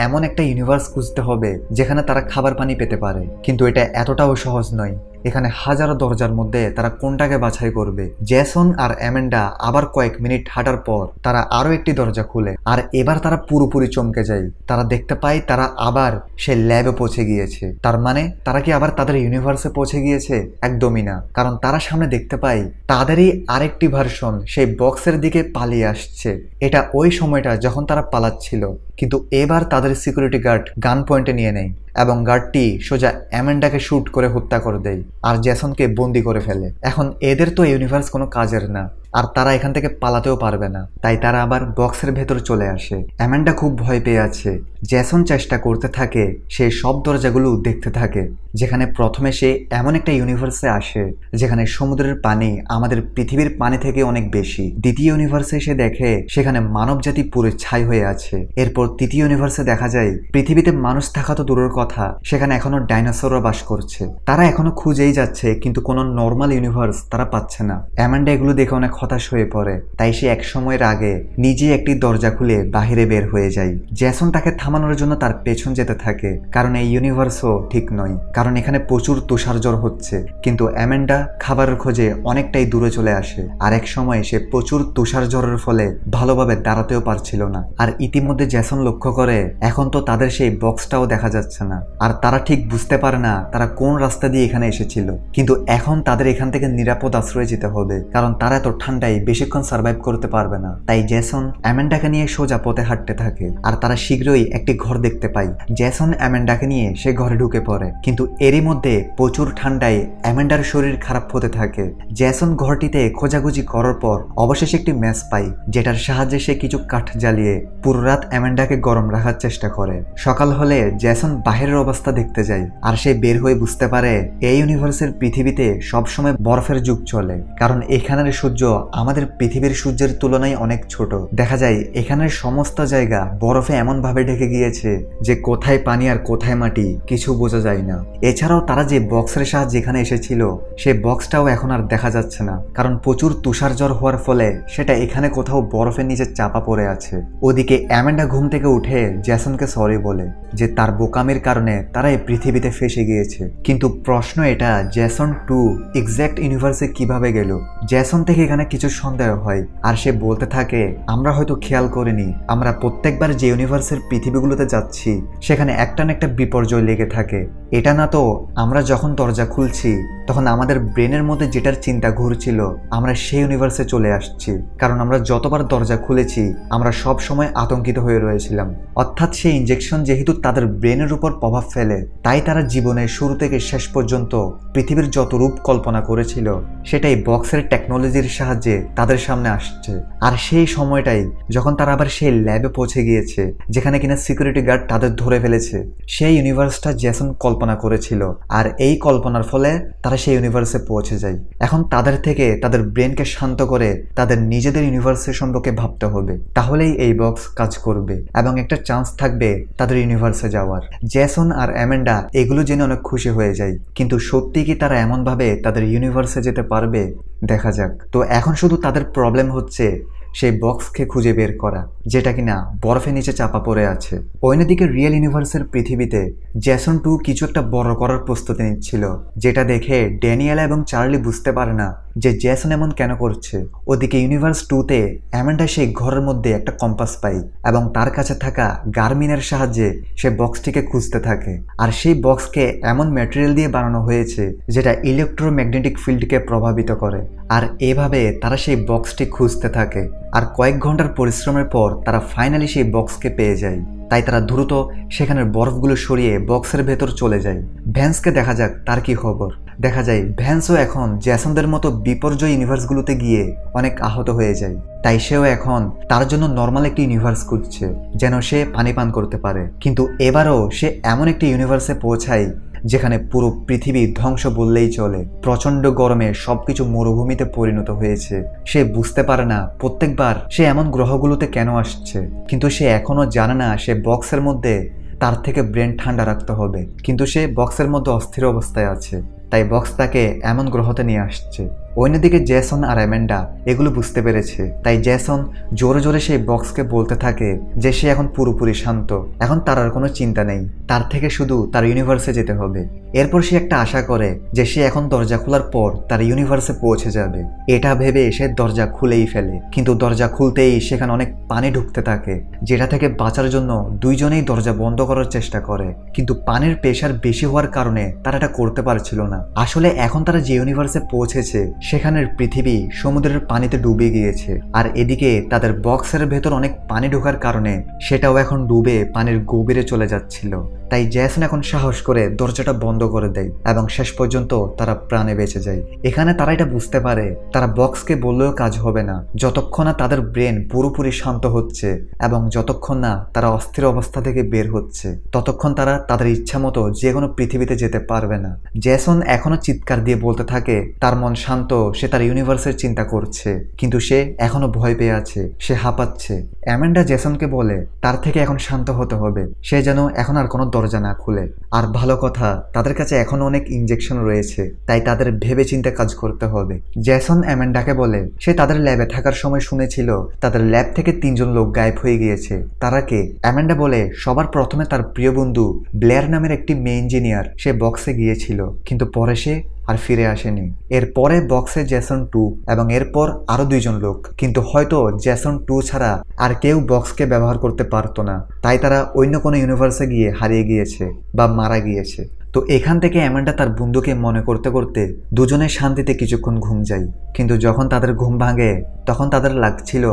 এমন একটা ইউনিভার্স খুঁজতে হবে যেখানে তারা খাবার পানি পেতে পারে, কিন্তু এটা এতটাও সহজ নয়। এখানে হাজারো দরজার মধ্যে তারা কোনটাকে বাছাই করবে? জেসন আর অ্যামেন্ডা আবার কয়েক মিনিট হাঁটার পর তারা আরো একটি দরজা খুলে, আর এবার তারা পুরোপুরি চমকে যায়। তারা দেখতে পায় তারা আবার সে ল্যাবে পৌঁছে গিয়েছে। তার মানে তারা কি আবার তাদের ইউনিভার্সে পৌঁছে গিয়েছে? একদমই না, কারণ তারা সামনে দেখতে পায় তাদেরই আরেকটি ভার্সন সেই বক্সের দিকে পালিয়ে আসছে। এটা ওই সময়টা যখন তারা পালাচ্ছিল, কিন্তু এবার তাদের সিকিউরিটি গার্ড গান পয়েন্টে নিয়ে নেয় এবং গার্ডটি সোজা অ্যামেন্ডাকে শুট করে হত্যা করে দেয় আর জেসনকে বন্দি করে ফেলে। এখন এদের তো ইউনিভার্স কোনো কাজের না, আর তারা এখান থেকে পালাতেও পারবে না। তাই তারা আবার বক্সের ভেতর চলে আসে। অ্যামান্ডা খুব ভয় পেয়ে আছে। জ্যাসন চেষ্টা করতে থাকে সেই সব দরজাগুলো দেখতে থাকে, যেখানে প্রথমে সে এমন একটা ইউনিভার্সে আসে যেখানে সমুদ্রের পানি আমাদের পৃথিবীর পানি থেকে অনেক বেশি। দ্বিতীয় ইউনিভার্সে সে দেখে সেখানে মানব জাতি পুরো ছাই হয়ে আছে। এরপর তৃতীয় ইউনিভার্সে দেখা যায় পৃথিবীতে মানুষ থাকা তো দূরের কথা, সেখানে এখনো ডাইনোসররা বাস করছে। তারা এখনো খুঁজেই যাচ্ছে, কিন্তু কোনো নর্মাল ইউনিভার্স তারা পাচ্ছে না। অ্যামান্ডা এগুলো দেখে অনেক হতাশ হয়ে পড়ে। তাই সে এক সময়ের আগে নিজে একটি দরজা খুলে বাহিরে বের হয়ে যায়। জ্যাসন তাকে থামানোর জন্য তার পেছন যেতে থাকে, কারণ এই ইউনিভার্সও ঠিক নয়, কারণ এখানে প্রচুর তুষারঝড় হচ্ছে। কিন্তু অ্যামান্ডা খাবারের খোঁজে অনেকটাই দূরে চলে আসে। আর এক সময় সে প্রচুর তুষারঝড়ের ফলে ভালোভাবে দাঁড়াতেও পারছিল না। আর ইতিমধ্যে জ্যাসন লক্ষ্য করে এখন তো তাদের সেই বক্সটাও দেখা যাচ্ছে না। আর তারা ঠিক বুঝতে পারে না তারা কোন রাস্তা দিয়ে এখানে এসেছিল। কিন্তু এখন তাদের এখান থেকে নিরাপদ আশ্রয়ে যেতে হবে, কারণ তারা এত ঠান্ডায় বেশিক্ষণ সার্ভাইভ করতে পারবে না। তাই জ্যাসন অ্যামান্ডাকে নিয়ে সোজা পথে হাঁটতে থাকে। আর তারা শীঘ্রই একটি ঘর দেখতে পায়। জ্যাসন অ্যামান্ডাকে নিয়ে সে ঘরে ঢুকে পড়ে, কিন্তু এরই মধ্যে প্রচুর ঠান্ডায় অ্যামান্ডার শরীর খারাপ হতে থাকে। জ্যাসন ঘরটিতে খোঁজাখুঁজি করার পর অবশেষে একটি ম্যাচ পায়, যেটার সাহায্যে সে কিছু কাঠ জ্বালিয়ে পুরো রাত অ্যামান্ডাকে গরম রাখার চেষ্টা করে। সকাল হলে জ্যাসন বাহিরের অবস্থা দেখতে যায়, আর সে বের হয়ে বুঝতে পারে এই ইউনিভার্সের পৃথিবীতে সবসময় বরফের যুগ চলে, কারণ এখানের সূর্য আমাদের পৃথিবীর সূর্যের তুলনায় অনেক ছোট। দেখা যায় এখানের সমস্ত জায়গা বরফে এমন ভাবে ঢেকে গিয়েছে যে কোথায় পানি আর কোথায় মাটি কিছু বোঝা যায় না। এছাড়াও তারা যে বক্সের সাহায্যে এখানে এসেছিল সেই বক্সটাও এখন আর দেখা যাচ্ছে না, কারণ প্রচুর তুষারঝড় হওয়ার ফলে সেটা এখানে কোথাও বরফের নিচে চাপা পড়ে আছে। ওদিকে অ্যামান্ডা ঘুম থেকে উঠে জ্যাসনকে সরি বলে যে তার বোকামির কারণে তারা এই পৃথিবীতে ফেসে গিয়েছে। কিন্তু প্রশ্ন এটা, জ্যাসন 2 এক্স্যাক্ট ইউনিভার্সে কিভাবে গেল? জ্যাসন থেকে এখানে কিছু সন্দেহ হয়, আর সে বলতে থাকে আমরা হয়তো খেয়াল করিনি, আমরা প্রত্যেকবার যে ইউনিভার্সের পৃথিবীগুলোতে যাচ্ছি সেখানে একটা না একটা বিপর্যয় লেগে থাকে। এটা না তো আমরা যখন দরজা খুলছি তখন আমাদের ব্রেনের মধ্যে যেটার চিন্তা ঘুরছিল আমরা সেই ইউনিভার্সে চলে আসছি, কারণ আমরা যতবার দরজা খুলেছি আমরা সব সময় আতঙ্কিত হয়ে রয়েছিলাম। অর্থাৎ সেই ইনজেকশন যেহেতু তাদের ব্রেনের উপর প্রভাব ফেলে, তাই তারা জীবনের শুরু থেকে শেষ পর্যন্ত পৃথিবীর যত রূপ কল্পনা করেছিল সেটাই বক্সের টেকনোলজির সাহায্যে তাদের সামনে আসছে। আর সেই সময়টাই যখন তারা আবার সেই ল্যাবে পৌঁছে গিয়েছে যেখানে কিনা সিকিউরিটি গার্ড তাদের ধরে ফেলেছে, সেই ইউনিভার্সটা জ্যাসন কল্পনা করেছিল। আর এই কল্পনার ফলে তারা সেই ইউনিভার্সে পৌঁছে যায়। এখন তাদের থেকে তাদের ব্রেনকে শান্ত করে তাদের নিজেদের ইউনিভার্সের সম্পর্কে ভাবতে হবে, তাহলেই এই বক্স কাজ করবে এবং একটা চান্স থাকবে তাদের ইউনিভার্সে যাওয়ার। জ্যাসন আর অ্যামান্ডা এগুলো জেনে অনেক খুশি হয়ে যায়, কিন্তু সত্যি কি তারা এমনভাবে তাদের ইউনিভার্সে যেতে পারবে? দেখা যাক। তো এখন শুধু তাদের প্রবলেম হচ্ছে সেই বক্সকে খুঁজে বের করা, যেটা কিনা বরফের নিচে চাপা পড়ে আছে। অন্যদিকে রিয়েল ইউনিভার্সের পৃথিবীতে জ্যাসন 2 কিছু একটা বড় করার প্রস্তুতি নিচ্ছিল, যেটা দেখে ড্যানিয়েলা এবং চার্লি বুঝতে পারে না যে জ্যাসন এমন কেন করছে। ওদিকে ইউনিভার্স 2-তে অ্যামান্ডা সেই ঘরের মধ্যে একটা কম্পাস পায় এবং তার কাছে থাকা গার্মিনের সাহায্যে সে বক্সটিকে খুঁজতে থাকে। আর সেই বক্সকে এমন ম্যাটেরিয়াল দিয়ে বানানো হয়েছে যেটা ইলেকট্রোম্যাগনেটিক ফিল্ডকে প্রভাবিত করে। আর এভাবে তারা সেই বক্সটি খুঁজতে থাকে। আর কয়েক ঘন্টার পরিশ্রমের পর তারা ফাইনালি সেই বক্সকে পেয়ে যায়। তাই তারা দ্রুত সেখানের বরফগুলো সরিয়ে বক্সের ভেতর চলে যায়। ভ্যান্সকে দেখা যাক তার কি খবর। দেখা যায় ভ্যান্সও এখন জ্যাসনদের মতো বিপর্যয় ইউনিভার্সগুলোতে গিয়ে অনেক আহত হয়ে যায়। তাই সেও এখন তার জন্য নর্মাল একটি ইউনিভার্স খুঁজছে যেন সে পানি পান করতে পারে। কিন্তু এবারও সে এমন একটি ইউনিভার্সে পৌঁছায় যেখানে পুরো পৃথিবী ধ্বংস বললেই চলে। প্রচন্ড গরমে সবকিছু মরুভূমিতে পরিণত হয়েছে। সে বুঝতে পারে না প্রত্যেকবার সে এমন গ্রহগুলোতে কেন আসছে, কিন্তু সে এখনো জানে না সে বক্সের মধ্যে তার থেকে ব্রেন ঠান্ডা রাখতে হবে। কিন্তু সে বক্সের মধ্যে অস্থির অবস্থায় আছে, তাই বক্স তাকে এমন গ্রহতে নিয়ে আসছে। অন্যদিকে জ্যাসন আর অ্যামান্ডা এগুলো বুঝতে পেরেছে, তাই জ্যাসন জোরে জোরে সেই বক্সকে বলতে থাকে যে সে এখন পুরোপুরি শান্ত, এখন তার আর কোনো চিন্তা নেই, তার থেকে শুধু তার ইউনিভার্সে যেতে হবে। এরপর সে একটা আশা করে যে সে এখন দরজা খোলার পর তার ইউনিভার্সে পৌঁছে যাবে। এটা ভেবে সে দরজা খুলেই ফেলে, কিন্তু দরজা খুলতেই সেখানে অনেক পানি ঢুকতে থাকে, যেটা থেকে বাঁচার জন্য দুইজনেই দরজা বন্ধ করার চেষ্টা করে। কিন্তু পানির প্রেশার বেশি হওয়ার কারণে তারা এটা করতে পারছিল না। আসলে এখন তারা যে ইউনিভার্সে পৌঁছেছে সেখানের পৃথিবী সমুদ্রের পানিতে ডুবে গিয়েছে, আর এদিকে তাদের বক্সের ভেতর অনেক পানি ঢোকার কারণে সেটাও এখন ডুবে পানির গভীরে চলে যাচ্ছিল। তাই জ্যাসন এখন সাহস করে দরজাটা বন্ধ করে দেয় এবং শেষ পর্যন্ত তারা প্রাণে বেঁচে যায়। এখানে তারা এটা বুঝতে পারে তারা বক্সকে বললেও কাজ হবে না যতক্ষণ না তাদের ব্রেন পুরোপুরি শান্ত হচ্ছে এবং যতক্ষণ না তারা অস্থির অবস্থা থেকে বের হচ্ছে ততক্ষণ তারা তাদের ইচ্ছা মতো যে কোনো পৃথিবীতে যেতে পারবে না। জ্যাসন এখনো চিৎকার দিয়ে বলতে থাকে তার মন শান্ত, সে তার ইউনিভার্সের চিন্তা করছে, কিন্তু সে এখনো ভয় পেয়ে আছে, সে হাঁপাচ্ছে। অ্যামেন্ডা জ্যাসনকে বলে তার থেকে এখন শান্ত হতে হবে, সে যেন এখন আর কোনো দরজা না খুলে। আর ভালো কথা, তাদের কাছে এখনো অনেক ইনজেকশন রয়েছে, তাই তাদের ভেবে চিন্তে কাজ করতে হবে। জ্যাসন অ্যামেন্ডাকে বলে সে তাদের ল্যাবে থাকার সময় শুনেছিল তাদের ল্যাব থেকে 3জন লোক গায়েব হয়ে গিয়েছে। তারা কে? অ্যামেন্ডা বলে সবার প্রথমে তার প্রিয় বন্ধু ব্লেয়ার নামের একটি মেয়ে ইঞ্জিনিয়ার, সে বক্সে গিয়েছিল কিন্তু পরে সে আর ফিরে আসেনি। এরপরে বক্সে জ্যাসন 2 এবং এরপর আরো 2জন লোক, কিন্তু হয়তো জ্যাসন 2 ছাড়া আর কেউ বক্সকে ব্যবহার করতে পারতো না, তাই তারা অন্য কোনো ইউনিভার্সে গিয়ে হারিয়ে গিয়েছে বা মারা গিয়েছে। তো এখান থেকে অ্যামান্ডা তার বন্ধুকে মনে করতে করতে দুজনের শান্তিতে কিছুক্ষণ ঘুম যায়। কিন্তু যখন তাদের ঘুম ভাঙে তখন তাদের লাগছিল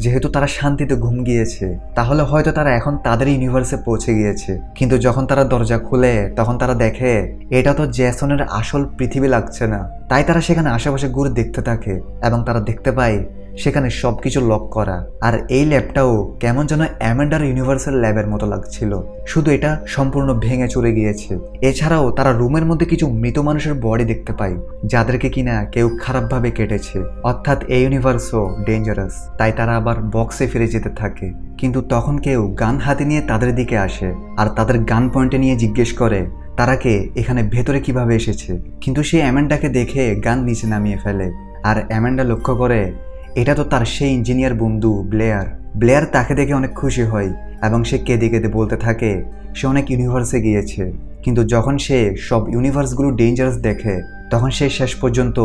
যেহেতু তারা শান্তিতে ঘুম গিয়েছে তাহলে হয়তো তারা এখন তাদের ইউনিভার্সে পৌঁছে গিয়েছে। কিন্তু যখন তারা দরজা খুলে তখন তারা দেখে এটা তো জ্যাসনের আসল পৃথিবী লাগছে না। তাই তারা সেখানে আশেপাশে ঘুরে দেখতে থাকে এবং তারা দেখতে পায় সেখানে সবকিছু লক করা, আর এই ল্যাবটাও কেমন যেন অ্যামান্ডার ইউনিভার্সাল ল্যাবের মতো লাগছিল, শুধু এটা সম্পূর্ণ ভেঙে চলে গিয়েছে। এছাড়াও তারা রুমের মধ্যে কিছু মৃত মানুষের বডি দেখতে পায় যাদেরকে কিনা কেউ খারাপভাবে কেটেছে, অর্থাৎ এই ইউনিভার্সও ডেঞ্জারাস। তাই তারা আবার বক্সে ফিরে যেতে থাকে, কিন্তু তখন কেউ গান হাতে নিয়ে তাদের দিকে আসে আর তাদের গান পয়েন্টে নিয়ে জিজ্ঞেস করে তারা কে, এখানে ভেতরে কিভাবে এসেছে। কিন্তু সে অ্যামান্ডাকে দেখে গান নিচে নামিয়ে ফেলে, আর অ্যামান্ডা লক্ষ্য করে এটা তো তার সেই ইঞ্জিনিয়ার বন্ধু ব্লেয়ার। ব্লেয়ার তাকে দেখে অনেক খুশি হয় এবং সে কেঁদে কেঁদে বলতে থাকে সে অনেক ইউনিভার্সে গিয়েছে, কিন্তু যখন সে সব ইউনিভার্সগুলো ডেঞ্জারাস দেখে তখন সে শেষ পর্যন্ত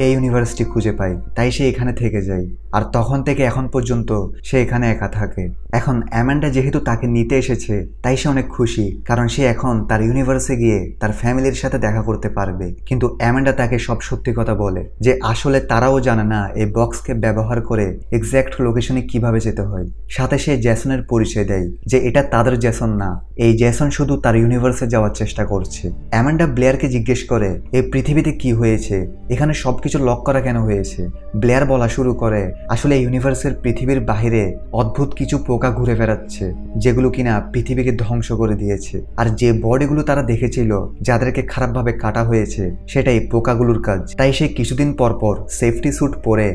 এই ইউনিভার্সটি খুঁজে পায়, তাই সে এখানে থেকে যায়। আর তখন থেকে এখন পর্যন্ত সে এখানে একা থাকে। এখন অ্যামান্ডা যেহেতু তাকে নিতে এসেছে তাই সে অনেক খুশি, কারণ সে এখন তার ইউনিভার্সে গিয়ে তার ফ্যামিলির সাথে দেখা করতে পারবে। কিন্তু অ্যামান্ডা তাকে সব সত্যি কথা বলে যে আসলে তারাও জানে না এই বক্সকে ব্যবহার করে এক্স্যাক্ট লোকেশনে কিভাবে যেতে হয়। সাথে সে জ্যাসনের পরিচয় দেয় যে এটা তাদের জ্যাসন না, এই জ্যাসন শুধু তার ইউনিভার্সে যাওয়ার চেষ্টা করছে। অ্যামান্ডা ব্লেয়ারকে জিজ্ঞেস করে এই পৃথিবীতে কি হয়েছে, এখানে সবকিছু লক করা কেন হয়েছে। ব্লেয়ার বলা শুরু করে আসলে ইউনিভার্সের পৃথিবীর বাহিরে অদ্ভুত কিছু পোকা ঘুরে বেড়াচ্ছে যেগুলো কিনা পৃথিবীকে ধ্বংস করে দিয়েছে, আর যে বডিগুলো তারা দেখেছিল যাদেরকে খারাপভাবে কাটা হয়েছে সেটাই পোকাগুলোর কাজ। তাই সে কিছুদিন পর পর সেফটি স্যুট পরে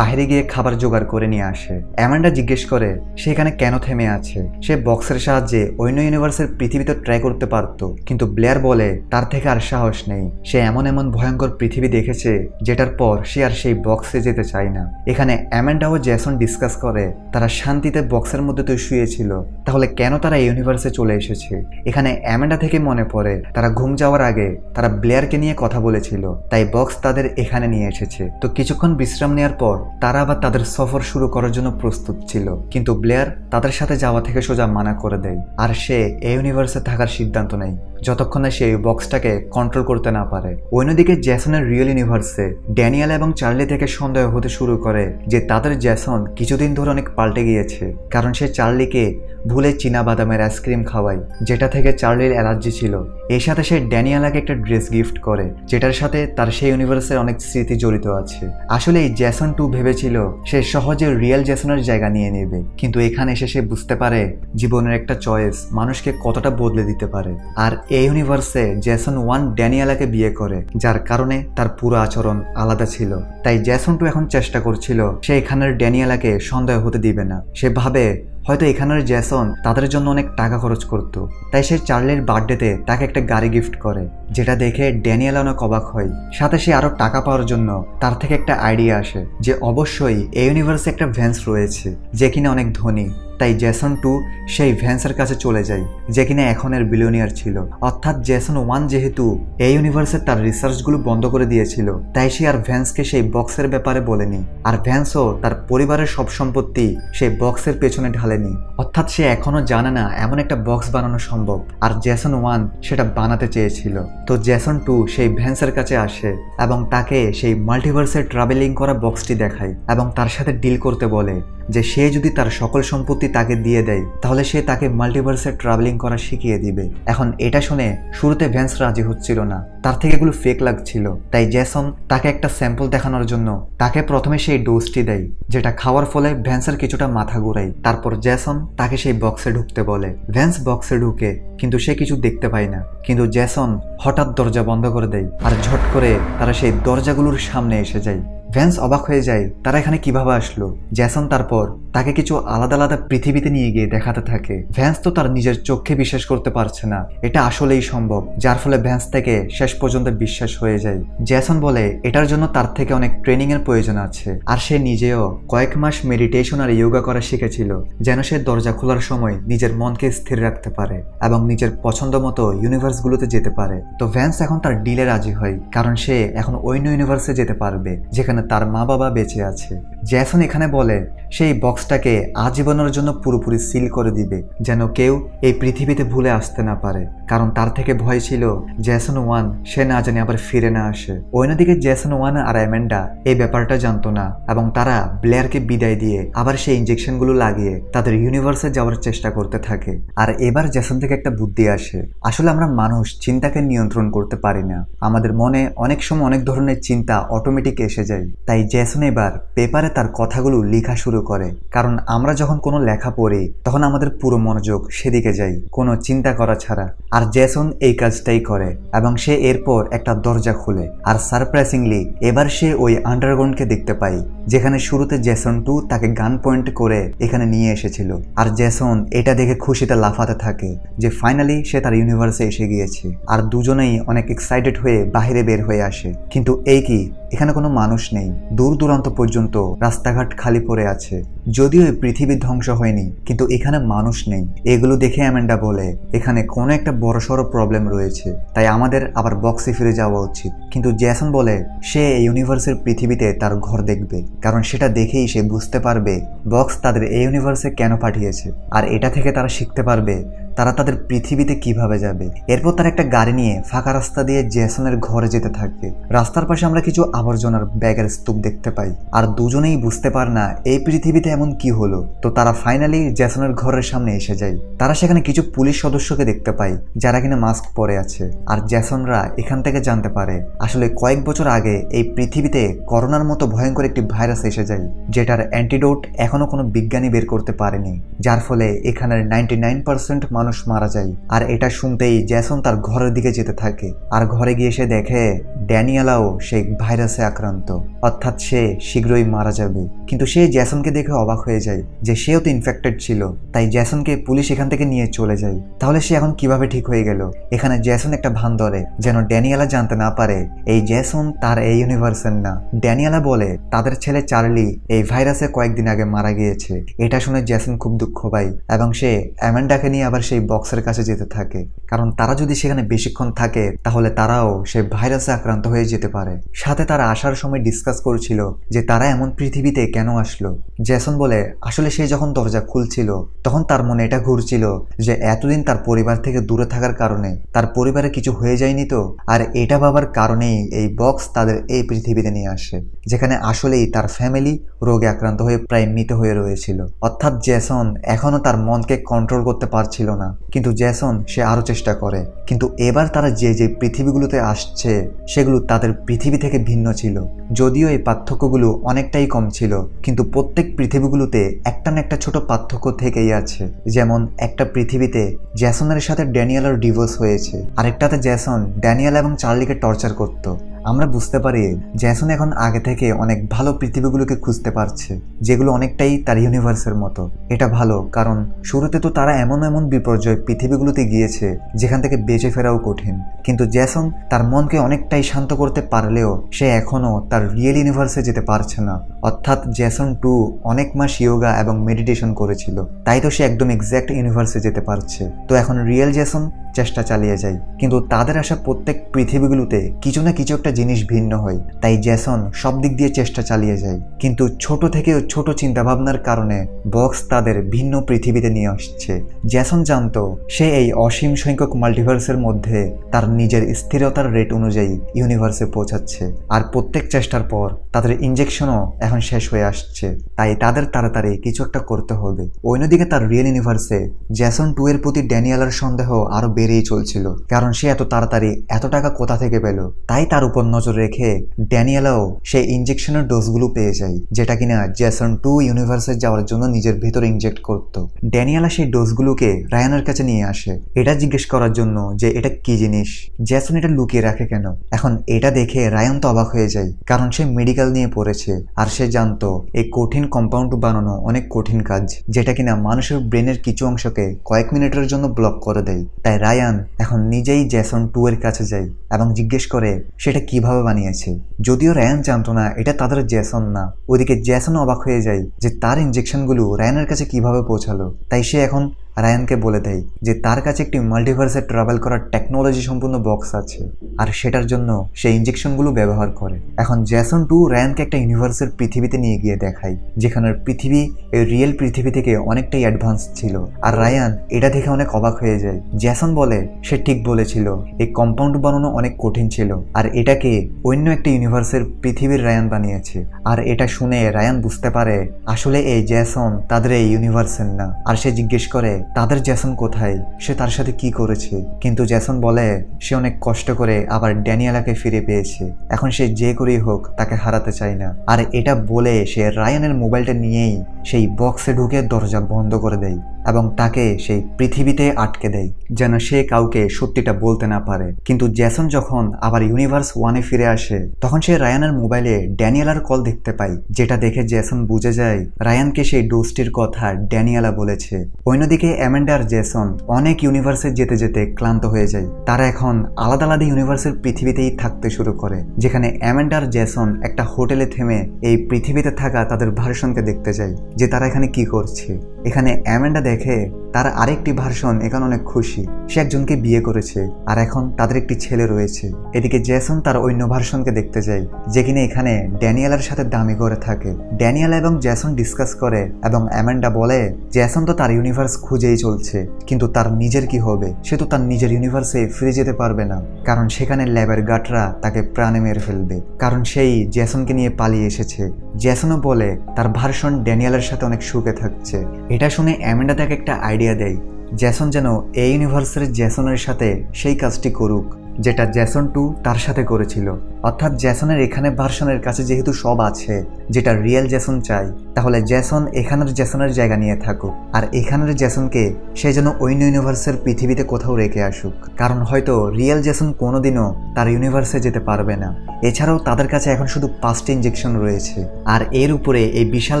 বাইরে গিয়ে খাবার জোগাড় করে নিয়ে আসে। অ্যামান্ডা জিজ্ঞেস করে সে এখানে কেন থেমে আছে, সে বক্সের সাহায্যে অন্য ইউনিভার্সের পৃথিবীতে ট্রাই করতে পারত, কিন্তু ব্লেয়ার বলে তার থেকে আর সাহস নেই। সে এমন এমন ভয়ঙ্কর পৃথিবী দেখেছে যেটার পর সে আর সেই বক্সে যেতে চায় না। এখানে অ্যামান্ডা ও জ্যাসন ডিসকাস করে তারা শান্তিতে বক্সের মধ্যে তো শুয়েছিল, তাহলে কেন তারা এই ইউনিভার্সে চলে এসেছে। এখানে অ্যামান্ডা থেকে মনে পড়ে তারা ঘুম যাওয়ার আগে তারা ব্লেয়ারকে নিয়ে কথা বলেছিল, তাই বক্স তাদের এখানে নিয়ে এসেছে। তো কিছুক্ষণ বিশ্রাম নেওয়ার পর তারা আবার তাদের সফর শুরু করার জন্য প্রস্তুত ছিল, কিন্তু ব্লেয়ার তাদের সাথে যাওয়া থেকে সোজা মানা করে দেয়, আর সে এই ইউনিভার্সে থাকার সিদ্ধান্ত নেয় যতক্ষণ না সে বক্সটাকে কন্ট্রোল করতে না পারে। অন্যদিকে জ্যাসনের রিয়েল ইউনিভার্সে ড্যানিয়েল এবং চার্লি থেকে সন্দেহ হতে শুরু করে যে তাদের জ্যাসন কিছুদিন ধরে অনেক পাল্টে গিয়েছে, কারণ সে চার্লিকে ভুলে চীনা বাদামের আইসক্রিম খাওয়ায় যেটা থেকে চার্লির অ্যালার্জি ছিল। এর সাথে সে ড্যানিয়েলাকে একটা ড্রেস গিফট করে যেটার সাথে তার সেই ইউনিভার্সের অনেক স্মৃতি জড়িত আছে। আসলে এই জ্যাসন 2 ভেবেছিল সে সহজে রিয়েল জ্যাসনের জায়গা নিয়ে নেবে, কিন্তু এখানে এসে সে বুঝতে পারে জীবনের একটা চয়েস মানুষকে কতটা বদলে দিতে পারে। আর এই ইউনিভার্সে জ্যাসন 1 ড্যানিয়েলাকে বিয়ে করে, যার কারণে তার পুরো আচরণ আলাদা ছিল। তাই জ্যাসন 2 এখন চেষ্টা করছিল সে এখানের ড্যানিয়েলাকে সন্দেহ হতে দিবে না। সে ভাবে হয়তো এখানের জ্যাসন তাদের জন্য অনেক টাকা খরচ করত, তাই সে চার্লির বার্থডেতে তাকে একটা গাড়ি গিফট করে, যেটা দেখে ড্যানিয়েল অনেক অবাক হয়। সাথে সে আরো টাকা পাওয়ার জন্য তার থেকে একটা আইডিয়া আসে যে অবশ্যই এই ইউনিভার্সে একটা ভ্যান্স রয়েছে যে কিনা অনেক ধনী, তাই জেসন 2 সেই ভ্যান্সের কাছে চলে যায়, যে কিনা এখন এর বিলিয়নিয়ার ছিল। অর্থাৎ জেসন 1 যেহেতু এই ইউনিভার্সে তার রিসার্চগুলো বন্ধ করে দিয়েছিল, তাই সে আর ভ্যান্সকে সেই বক্সের ব্যাপারে বলেনি। আর ভ্যান্সও তার পরিবারের সব সম্পত্তি সেই বক্সের পেছনে ঢালেনি। অর্থাৎ সে এখনো জানে না এমন একটা বক্স বানানো সম্ভব, আর জেসন 1 সেটা বানাতে চেয়েছিল। তো জেসন 2 সেই ভ্যান্সের কাছে আসে এবং তাকে সেই মাল্টিভার্সে ট্রাভেলিং করা বক্সটি দেখায় এবং তার সাথে ডিল করতে বলে যে সে যদি তার সকল সম্পত্তি তাকে দিয়ে দেয় তাহলে সে তাকে মাল্টিভার্সে ট্রাভেলিং করা শিখিয়ে দিবে। এখন এটা শুনে শুরুতে ভ্যান্স রাজি হচ্ছিল না, তার থেকে এগুলো ফেক লাগছিল। তাই জেসন তাকে একটা স্যাম্পল দেখানোর জন্য তাকে প্রথমে সেই ডোজটি দেয়, যেটা খাওয়ার ফলে ভ্যান্সের কিছুটা মাথা ঘুরায়। তারপর জেসন তাকে সেই বক্সে ঢুকতে বলে। ভ্যান্স বক্সে ঢুকে কিন্তু সে কিছু দেখতে পায় না, কিন্তু জেসন হঠাৎ দরজা বন্ধ করে দেয় আর ঝট করে তারা সেই দরজাগুলোর সামনে এসে যায়। ভ্যান্স অবাক হয়ে যায় তারা এখানে কিভাবে আসলো। জেসন তারপর তাকে কিছু আলাদা আলাদা পৃথিবীতে নিয়ে গিয়ে দেখাতে থাকে। ভ্যান্স তো তার নিজের চোখে বিশ্বাস করতে পারছে না এটা আসলেই সম্ভব, যার ফলে ভ্যান্স থেকে শেষ পর্যন্ত বিশ্বাস হয়ে যায়। জেসন বলে এটার জন্য তার থেকে অনেক ট্রেনিং এর প্রয়োজন আছে, আর সে নিজেও কয়েক মাস মেডিটেশন আর যোগা করা শিখেছিল যেন সে দরজা খোলার সময় নিজের মনকে স্থির রাখতে পারে এবং নিজের পছন্দ মতো ইউনিভার্সগুলোতে যেতে পারে। তো ভ্যান্স এখন তার ডিলে রাজি হয়, কারণ সে এখন অন্য ইউনিভার্সে যেতে পারবে যেখানে তার মা বাবা বেঁচে আছে। জেসন এখানে বলে সেই বক্সটাকে আজীবনের জন্য পুরোপুরি সিল করে দিবে, যেন কেউ এই পৃথিবীতে ভুলে আসতে না পারে, কারণ তার থেকে ভয় ছিল জেসন 1 সে না জানি আবার ফিরে না আসে। অন্যদিকে জেসন 1 আর অ্যামেন্ডা এই ব্যাপারটা জানতো না এবং তারা ব্লেয়ারকে বিদায় দিয়ে আবার সেই ইনজেকশনগুলো লাগিয়ে তাদের ইউনিভার্সে যাওয়ার চেষ্টা করতে থাকে। আর এবার জেসন থেকে একটা বুদ্ধি আসে, আসলে আমরা মানুষ চিন্তাকে নিয়ন্ত্রণ করতে পারি না, আমাদের মনে অনেক সময় অনেক ধরনের চিন্তা অটোমেটিক এসে যায়। তাই জেসন এবার পেপারে তার কথাগুলো লেখা শুরু করে, কারণ আমরা যখন কোনো লেখা পড়ি তখন আমাদের পুরো মনোযোগ সেদিকে যায় কোনো চিন্তা করা ছাড়া। আর জেসন এই কাজটাই করে এবং সে এরপর একটা দরজা খুলে, আর সারপ্রাইজিংলি এবার সে ওই আন্ডারগ্রাউন্ডকে দেখতে পায় যেখানে শুরুতে জেসন 2 তাকে গান পয়েন্ট করে এখানে নিয়ে এসেছিল। আর জেসন এটা দেখে খুশিতে লাফাতে থাকে যে ফাইনালি সে তার ইউনিভার্সে এসে গিয়েছে। আর দুজনেই অনেক এক্সাইটেড হয়ে বাইরে বের হয়ে আসে, কিন্তু এই কি এখানে কোনো মানুষ নেই, দূর দূরান্ত পর্যন্ত রাস্তাঘাট খালি পড়ে আছে। যদিও এই পৃথিবী ধ্বংস হয়নি, কিন্তু এখানে মানুষ নেই। এগুলো দেখে অ্যামেন্ডা বলে এখানে কোনো একটা বড়সড় প্রবলেম রয়েছে, তাই আমাদের আবার বক্সে ফিরে যাওয়া উচিত। কিন্তু জেসন বলে সে এই ইউনিভার্সের পৃথিবীতে তার ঘর দেখবে, কারণ সেটা দেখেই সে বুঝতে পারবে বক্স তাদের এই ইউনিভার্সে কেন পাঠিয়েছে, আর এটা থেকে তারা শিখতে পারবে তারা তাদের পৃথিবীতে কিভাবে যাবে। এরপর তার একটা গাড়ি নিয়ে ফাঁকা রাস্তা দিয়ে জেসনের ঘরে যেতে থাকে। রাস্তার পাশে আমরা কিছু আবর্জনার ব্যাগের স্তূপ দেখতে পাই, আর দুজনেই বুঝতে পার না এই পৃথিবীতে এমন কি হলো। তো তারা ফাইনালি জেসনের ঘরের সামনে এসে যায়। তারা সেখানে কিছু পুলিশ সদস্যকে দেখতে পায় যারা কিনা মাস্ক পরে আছে, আর জেসনরা এখান থেকে জানতে পারে আসলে কয়েক বছর আগে এই পৃথিবীতে করোনার মতো ভয়ঙ্কর একটি ভাইরাস এসে যায়, যেটার অ্যান্টিডোট এখনো কোনো বিজ্ঞানী বের করতে পারেনি, যার ফলে এখানের 99% মানুষ মারা যায়। আর এটা শুনতেই জেসন তার ঘরের দিকে যেতে থাকে, আর ঘরে গিয়ে সে দেখে ড্যানিয়েলাও সেই ভাইরাসে আক্রান্ত, অর্থাৎ সে শীঘ্রই মারা যাবে। কিন্তু সে জেসনকে দেখে অবাক হয়ে যায় যে সেও তো ইনফেক্টেড ছিল, তাই জেসনকে পুলিশ এখান থেকে নিয়ে চলে যায়। তাহলে সে এখন কিভাবে ঠিক হয়ে গেল? এখানে জেসন একটা ভান ধরে যেন ড্যানিয়েলা জানতে না পারে এই জেসন তার এই ইউনিভার্সের না। ড্যানিয়েলা বলে তাদের ছেলে চার্লি এই ভাইরাসে কয়েকদিন আগে মারা গিয়েছে। এটা শুনে জেসন খুব দুঃখ পায় এবং সে অ্যামেন্ডাকে নিয়ে আবার সেই বক্সের কাছে যেতে থাকে, কারণ তারা যদি সেখানে বেশিক্ষণ থাকে তাহলে তারাও সেই ভাইরাসে আক্রান্ত হয়ে যেতে পারে। সাথে তারা আসার সময় ডিসকাস করছিল যে তারা এমন পৃথিবীতে কেন আসলো। জেসন বলে আসলে সে যখন দরজা খুলছিল তখন তার মনে এটা ঘুরছিল যে এতদিন তার পরিবার থেকে দূরে থাকার কারণে তার পরিবারে কিছু হয়ে যায়নি তো, আর এটা ভাবার কারণেই এই বক্স তাদের এই পৃথিবীতে নিয়ে আসে, যেখানে আসলেই তার ফ্যামিলি রোগে আক্রান্ত হয়ে প্রায় মৃত হয়ে রয়েছিল। অর্থাৎ জেসন এখনো তার মনকে কন্ট্রোল করতে পারছিল না, কিন্তু জেসন সে আরো চেষ্টা করে। কিন্তু এবার তারা যে যে পৃথিবীগুলোতে আসছে সেগুলো তাদের পৃথিবী থেকে ভিন্ন ছিল। যদিও এই পার্থক্যগুলো অনেকটাই কম ছিল, কিন্তু প্রত্যেক পৃথিবীগুলোতে একটা না একটা ছোট পার্থক্য থেকেই আছে। যেমন একটা পৃথিবীতে জেসনের সাথে ড্যানিয়েলার ডিভোর্স হয়েছে, আরেকটাতে জেসন ড্যানিয়েল এবং চার্লিকে টর্চার করত, আমরা বুঝতে পারি জ্যাসন এখন আগে থেকে অনেক ভালো পৃথিবীগুলোকে খুঁজতে পারছে, যেগুলো অনেকটাই তার ইউনিভার্সের মতো। এটা ভালো, কারণ শুরুতে তো তারা এমন এমন বিপর্যয় পৃথিবীগুলোতে গিয়েছে যেখান থেকে বেঁচে ফেরাও কঠিন। কিন্তু জ্যাসন তার মনকে অনেকটাই শান্ত করতে পারলেও সে এখনো তার রিয়েল ইউনিভার্সে যেতে পারছে না। অর্থাৎ জ্যাসন 2 অনেক মাস ইয়োগা এবং মেডিটেশন করেছিল, তাই তো সে একদম এক্স্যাক্ট ইউনিভার্সে যেতে পারছে। তো এখন রিয়েল জ্যাসন চেষ্টা চালিয়ে যায়, কিন্তু তাদের আসা প্রত্যেক পৃথিবীগুলোতে কিছু না কিছু একটা জিনিস ভিন্ন হয়। তাই জ্যাসন সব দিক দিয়ে চেষ্টা চালিয়ে যায়, কিন্তু ছোট থেকেও ছোট চিন্তাভাবনার কারণে বক্স তাদের ভিন্ন পৃথিবীতে নিয়ে আসছে। জ্যাসন জানতো সে এই অসীম সংখ্যক মাল্টিভার্সের মধ্যে তার নিজের স্থিরতার রেট অনুযায়ী ইউনিভার্সে পৌঁছাচ্ছে, আর প্রত্যেক চেষ্টার পর তাদের ইনজেকশনও এখন শেষ হয়ে আসছে। তাই তাদের তাড়াতাড়ি কিছু একটা করতে হবে। অন্যদিকে তার রিয়েল ইউনিভার্সে জ্যাসন 2 এর প্রতি ড্যানিয়েলার সন্দেহ আরো বেড়েই চলছিল, কারণ সে এত তাড়াতাড়ি এত টাকা কোথা থেকে পেল। তাই তার উপর নজর রেখে ড্যানিয়েলাও সেই ইনজেকশনের ডোজগুলো পেয়ে যায়, যেটা কিনা জ্যাসন 2 ইউনিভার্সে যাওয়ার জন্য নিজের ভিতরে ইনজেক্ট করত। ড্যানিয়েলা সেই ডোজগুলোকে রায়ানের কাছে নিয়ে আসে, এটা জিজ্ঞেস করার জন্য যে এটা কি জিনিস, জ্যাসন এটা লুকিয়ে রাখে কেন। এখন এটা দেখে রায়ান তো অবাক হয়ে যায়, কারণ সে মেডিকেল নিয়ে পড়েছে, আর সে জানতো এই কঠিন কম্পাউন্ড বানানো অনেক কঠিন কাজ, যেটা কিনা মানুষের ব্রেনের কিছু অংশকে কয়েক মিনিটের জন্য ব্লক করে দেয়। তাই রায়ান এখন নিজেই জ্যাসন 2 এর কাছে যায় এবং জিজ্ঞেস করে সেটা কিভাবে বানিয়েছে। যদিও রায়ান জানতো না এটা তাদের জ্যাসন না। ওইদিকে জ্যাসন অবাক হয়ে যায় যে তার ইনজেকশনগুলো রায়ানের কাছে কিভাবে পৌঁছালো। তাই সে এখন রায়ানকে বলে দেয় যে তার কাছে একটি মাল্টিভার্সে ট্রাভেল করার টেকনোলজি সম্পূর্ণ বক্স আছে, আর সেটার জন্য সে ইনজেকশনগুলো ব্যবহার করে। এখন জ্যাসন 2 রায়ানকে একটা ইউনিভার্সের পৃথিবীতে নিয়ে গিয়ে দেখায়, যেখানের পৃথিবী এই রিয়েল পৃথিবী থেকে অনেকটাই অ্যাডভান্স ছিল, আর রায়ান এটা দেখে অনেক অবাক হয়ে যায়। জ্যাসন বলে সে ঠিক বলেছিল, এই কম্পাউন্ড বানানো অনেক কঠিন ছিল, আর এটাকে অন্য একটা ইউনিভার্সের পৃথিবীর রায়ান বানিয়েছে। আর এটা শুনে রায়ান বুঝতে পারে আসলে এই জ্যাসন তাদের এই ইউনিভার্সের না, আর সে জিজ্ঞেস করে তাদের জ্যাসন কোথায়, সে তার সাথে কি করেছে। কিন্তু জ্যাসন বলে সে অনেক কষ্ট করে আবার ড্যানিয়েলাকে ফিরে পেয়েছে, এখন সে যে করেই হোক তাকে হারাতে চায় না। আর এটা বলে সে রায়ানের মোবাইলটা নিয়েই সেই বক্সে ঢুকে দরজা বন্ধ করে দেয় এবং তাকে সেই পৃথিবীতে আটকে দেয়, যেন সে কাউকে সত্যিটা বলতে না পারে। কিন্তু জ্যাসন যখন আবার ইউনিভার্স 1-এ ফিরে আসে, তখন সে রায়ানের মোবাইলে ড্যানিয়েলার কল দেখতে পায়, যেটা দেখে জ্যাসন বুঝে যায় রায়ানকে সেই ডোজটির কথা ড্যানিয়েলা বলেছে। অন্যদিকে অ্যামেন্ডা আর জ্যাসন অনেক ইউনিভার্সে যেতে যেতে ক্লান্ত হয়ে যায়। তারা এখন আলাদা আলাদা ইউনিভার্সের পৃথিবীতেই থাকতে শুরু করে, যেখানে অ্যামেন্ডা আর জ্যাসন একটা হোটেলে থেমে এই পৃথিবীতে থাকা তাদের ভার্সনকে দেখতে যায় যে তারা এখানে কি করছে। এখানে অ্যামেন্ডা দেখে তার আরেকটি ভার্সন এখানে অনেক খুশি, সে একজনকে বিয়ে করেছে আর এখন তাদের একটি ছেলে রয়েছে। এদিকে জ্যাসন তার অন্য ভার্সনকে দেখতে যায়, যে কিনা এখানে ড্যানিয়েলার সাথে দামি করে থাকে। ড্যানিয়েলা এবং জ্যাসন ডিসকাস করে এবং অ্যামেন্ডা বলে জ্যাসন তো তার ইউনিভার্স খুঁজেই চলছে, কিন্তু তার নিজের কি হবে, সে তো তার নিজের ইউনিভার্সে ফিরে যেতে পারবে না, কারণ সেখানে ল্যাবের গাটরা তাকে প্রাণে মেরে ফেলবে, কারণ সেই জ্যাসনকে নিয়ে পালিয়ে এসেছে। জ্যাসনও বলে তার ভার্সন ড্যানিয়েলের সাথে অনেক সুখে থাকছে। এটা শুনে অ্যামেন্ডা তাকে একটা আইডিয়া দেয়, জ্যাসন যেন এই ইউনিভার্সের জ্যাসনের সাথে সেই কাজটি করুক যেটা জ্যাসন 2 তার সাথে করেছিল। অর্থাৎ জ্যাসনের এখানে ভার্সনের কাছে যেহেতু সব আছে যেটা রিয়েল জ্যাসন চাই, তাহলে জ্যাসন এখানের জ্যাসনের জায়গা নিয়ে থাকুক, আর এখানের জ্যাসনকে সে যেন অন্য ইউনিভার্সের পৃথিবীতে কোথাও রেখে আসুক, কারণ হয়তো রিয়েল জ্যাসন কোনোদিনও তার ইউনিভার্সে যেতে পারবে না। এছাড়াও তাদের কাছে এখন শুধু 5টি ইনজেকশন রয়েছে, আর এর উপরে এই বিশাল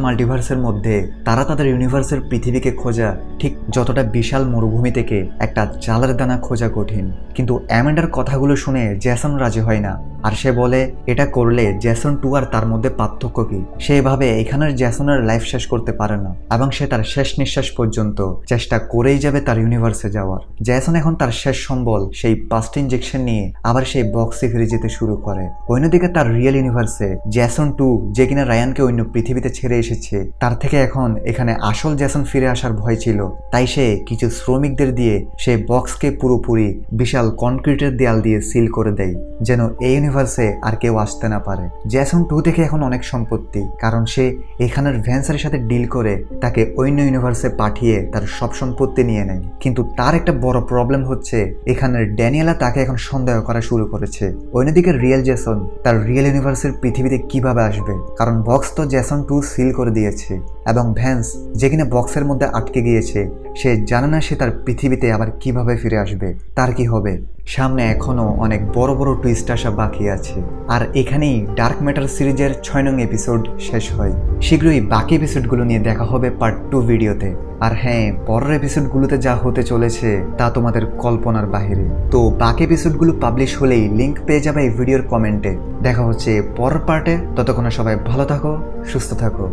মাল্টিভার্সের মধ্যে তারা তাদের ইউনিভার্সের পৃথিবীকে খোঁজা ঠিক যতটা বিশাল মরুভূমি থেকে একটা চালের দানা খোঁজা কঠিন। কিন্তু অ্যামেন্ডার কথাগুলো শুনে জ্যাসন রাজি হয় না, আর সে বলে এটা করলে জ্যাসন 2 আর তার মধ্যে পার্থক্য কি, সে এভাবে এখানের জ্যাসনের লাইফ শেষ করতে পারে না এবং সে তার শেষ নিঃশ্বাস পর্যন্ত চেষ্টা করেই যাবে তার ইউনিভার্সে যাওয়ার। জ্যাসন এখন তার শেষ সম্বল সেই 5টি ইনজেকশন নিয়ে আবার সেই বক্সে ফিরে যেতে শুরু করে। অন্যদিকে তার রিয়েল ইউনিভার্সে জ্যাসন 2 যে কিনা রায়ানকে অন্য পৃথিবীতে ছেড়ে এসেছে, তার থেকে এখন এখানে আসল জ্যাসন ফিরে আসার ভয় ছিল। তাই সে কিছু শ্রমিকদের দিয়ে সেই বক্সকে পুরোপুরি বিশাল কনক্রিটের দেয়াল দিয়ে সিল করে দেয়, যেন এই ইউনিভার্সে আর কেউ আসতে না পারে। জ্যাসন 2 থেকে এখন অনেক সম্পত্তি, কারণ সে এখানের ভ্যান্সের সাথে ডিল করে তাকে অন্য ইউনিভার্সে পাঠিয়ে তার সব সম্পত্তি নিয়ে নেয়। কিন্তু তার একটা বড় প্রবলেম হচ্ছে এখানের ড্যানিয়েলা তাকে এখন সন্দেহ করা শুরু করেছে। অন্যদিকে রিয়েল জ্যাসন তার রিয়েল ইউনিভার্সের পৃথিবীতে কিভাবে আসবে, কারণ বক্স তো জ্যাসন 2 সিল করে দিয়েছে, এবং ভ্যান্স যে কিনা বক্সের মধ্যে আটকে গিয়েছে সে জানে না সে তার পৃথিবীতে আবার কিভাবে ফিরে আসবে, তার কি হবে। সামনে এখনো অনেক বড় বড় টুইস্ট আসা বাকি আছে। আর এখানেই ডার্ক ম্যাটার সিরিজের 6 নং এপিসোড শেষ হয়। শীঘ্রই বাকি এপিসোডগুলো নিয়ে দেখা হবে পার্ট 2 ভিডিওতে। আর হ্যাঁ, পরের এপিসোডগুলোতে যা হতে চলেছে তা তোমাদের কল্পনার বাহিরে। তো বাকি এপিসোডগুলো পাবলিশ হলেই লিংক পেয়ে যাবে এই ভিডিওর কমেন্টে। দেখা হচ্ছে পরের পার্টে। ততক্ষণে সবাই ভালো থাকো, সুস্থ থাকো।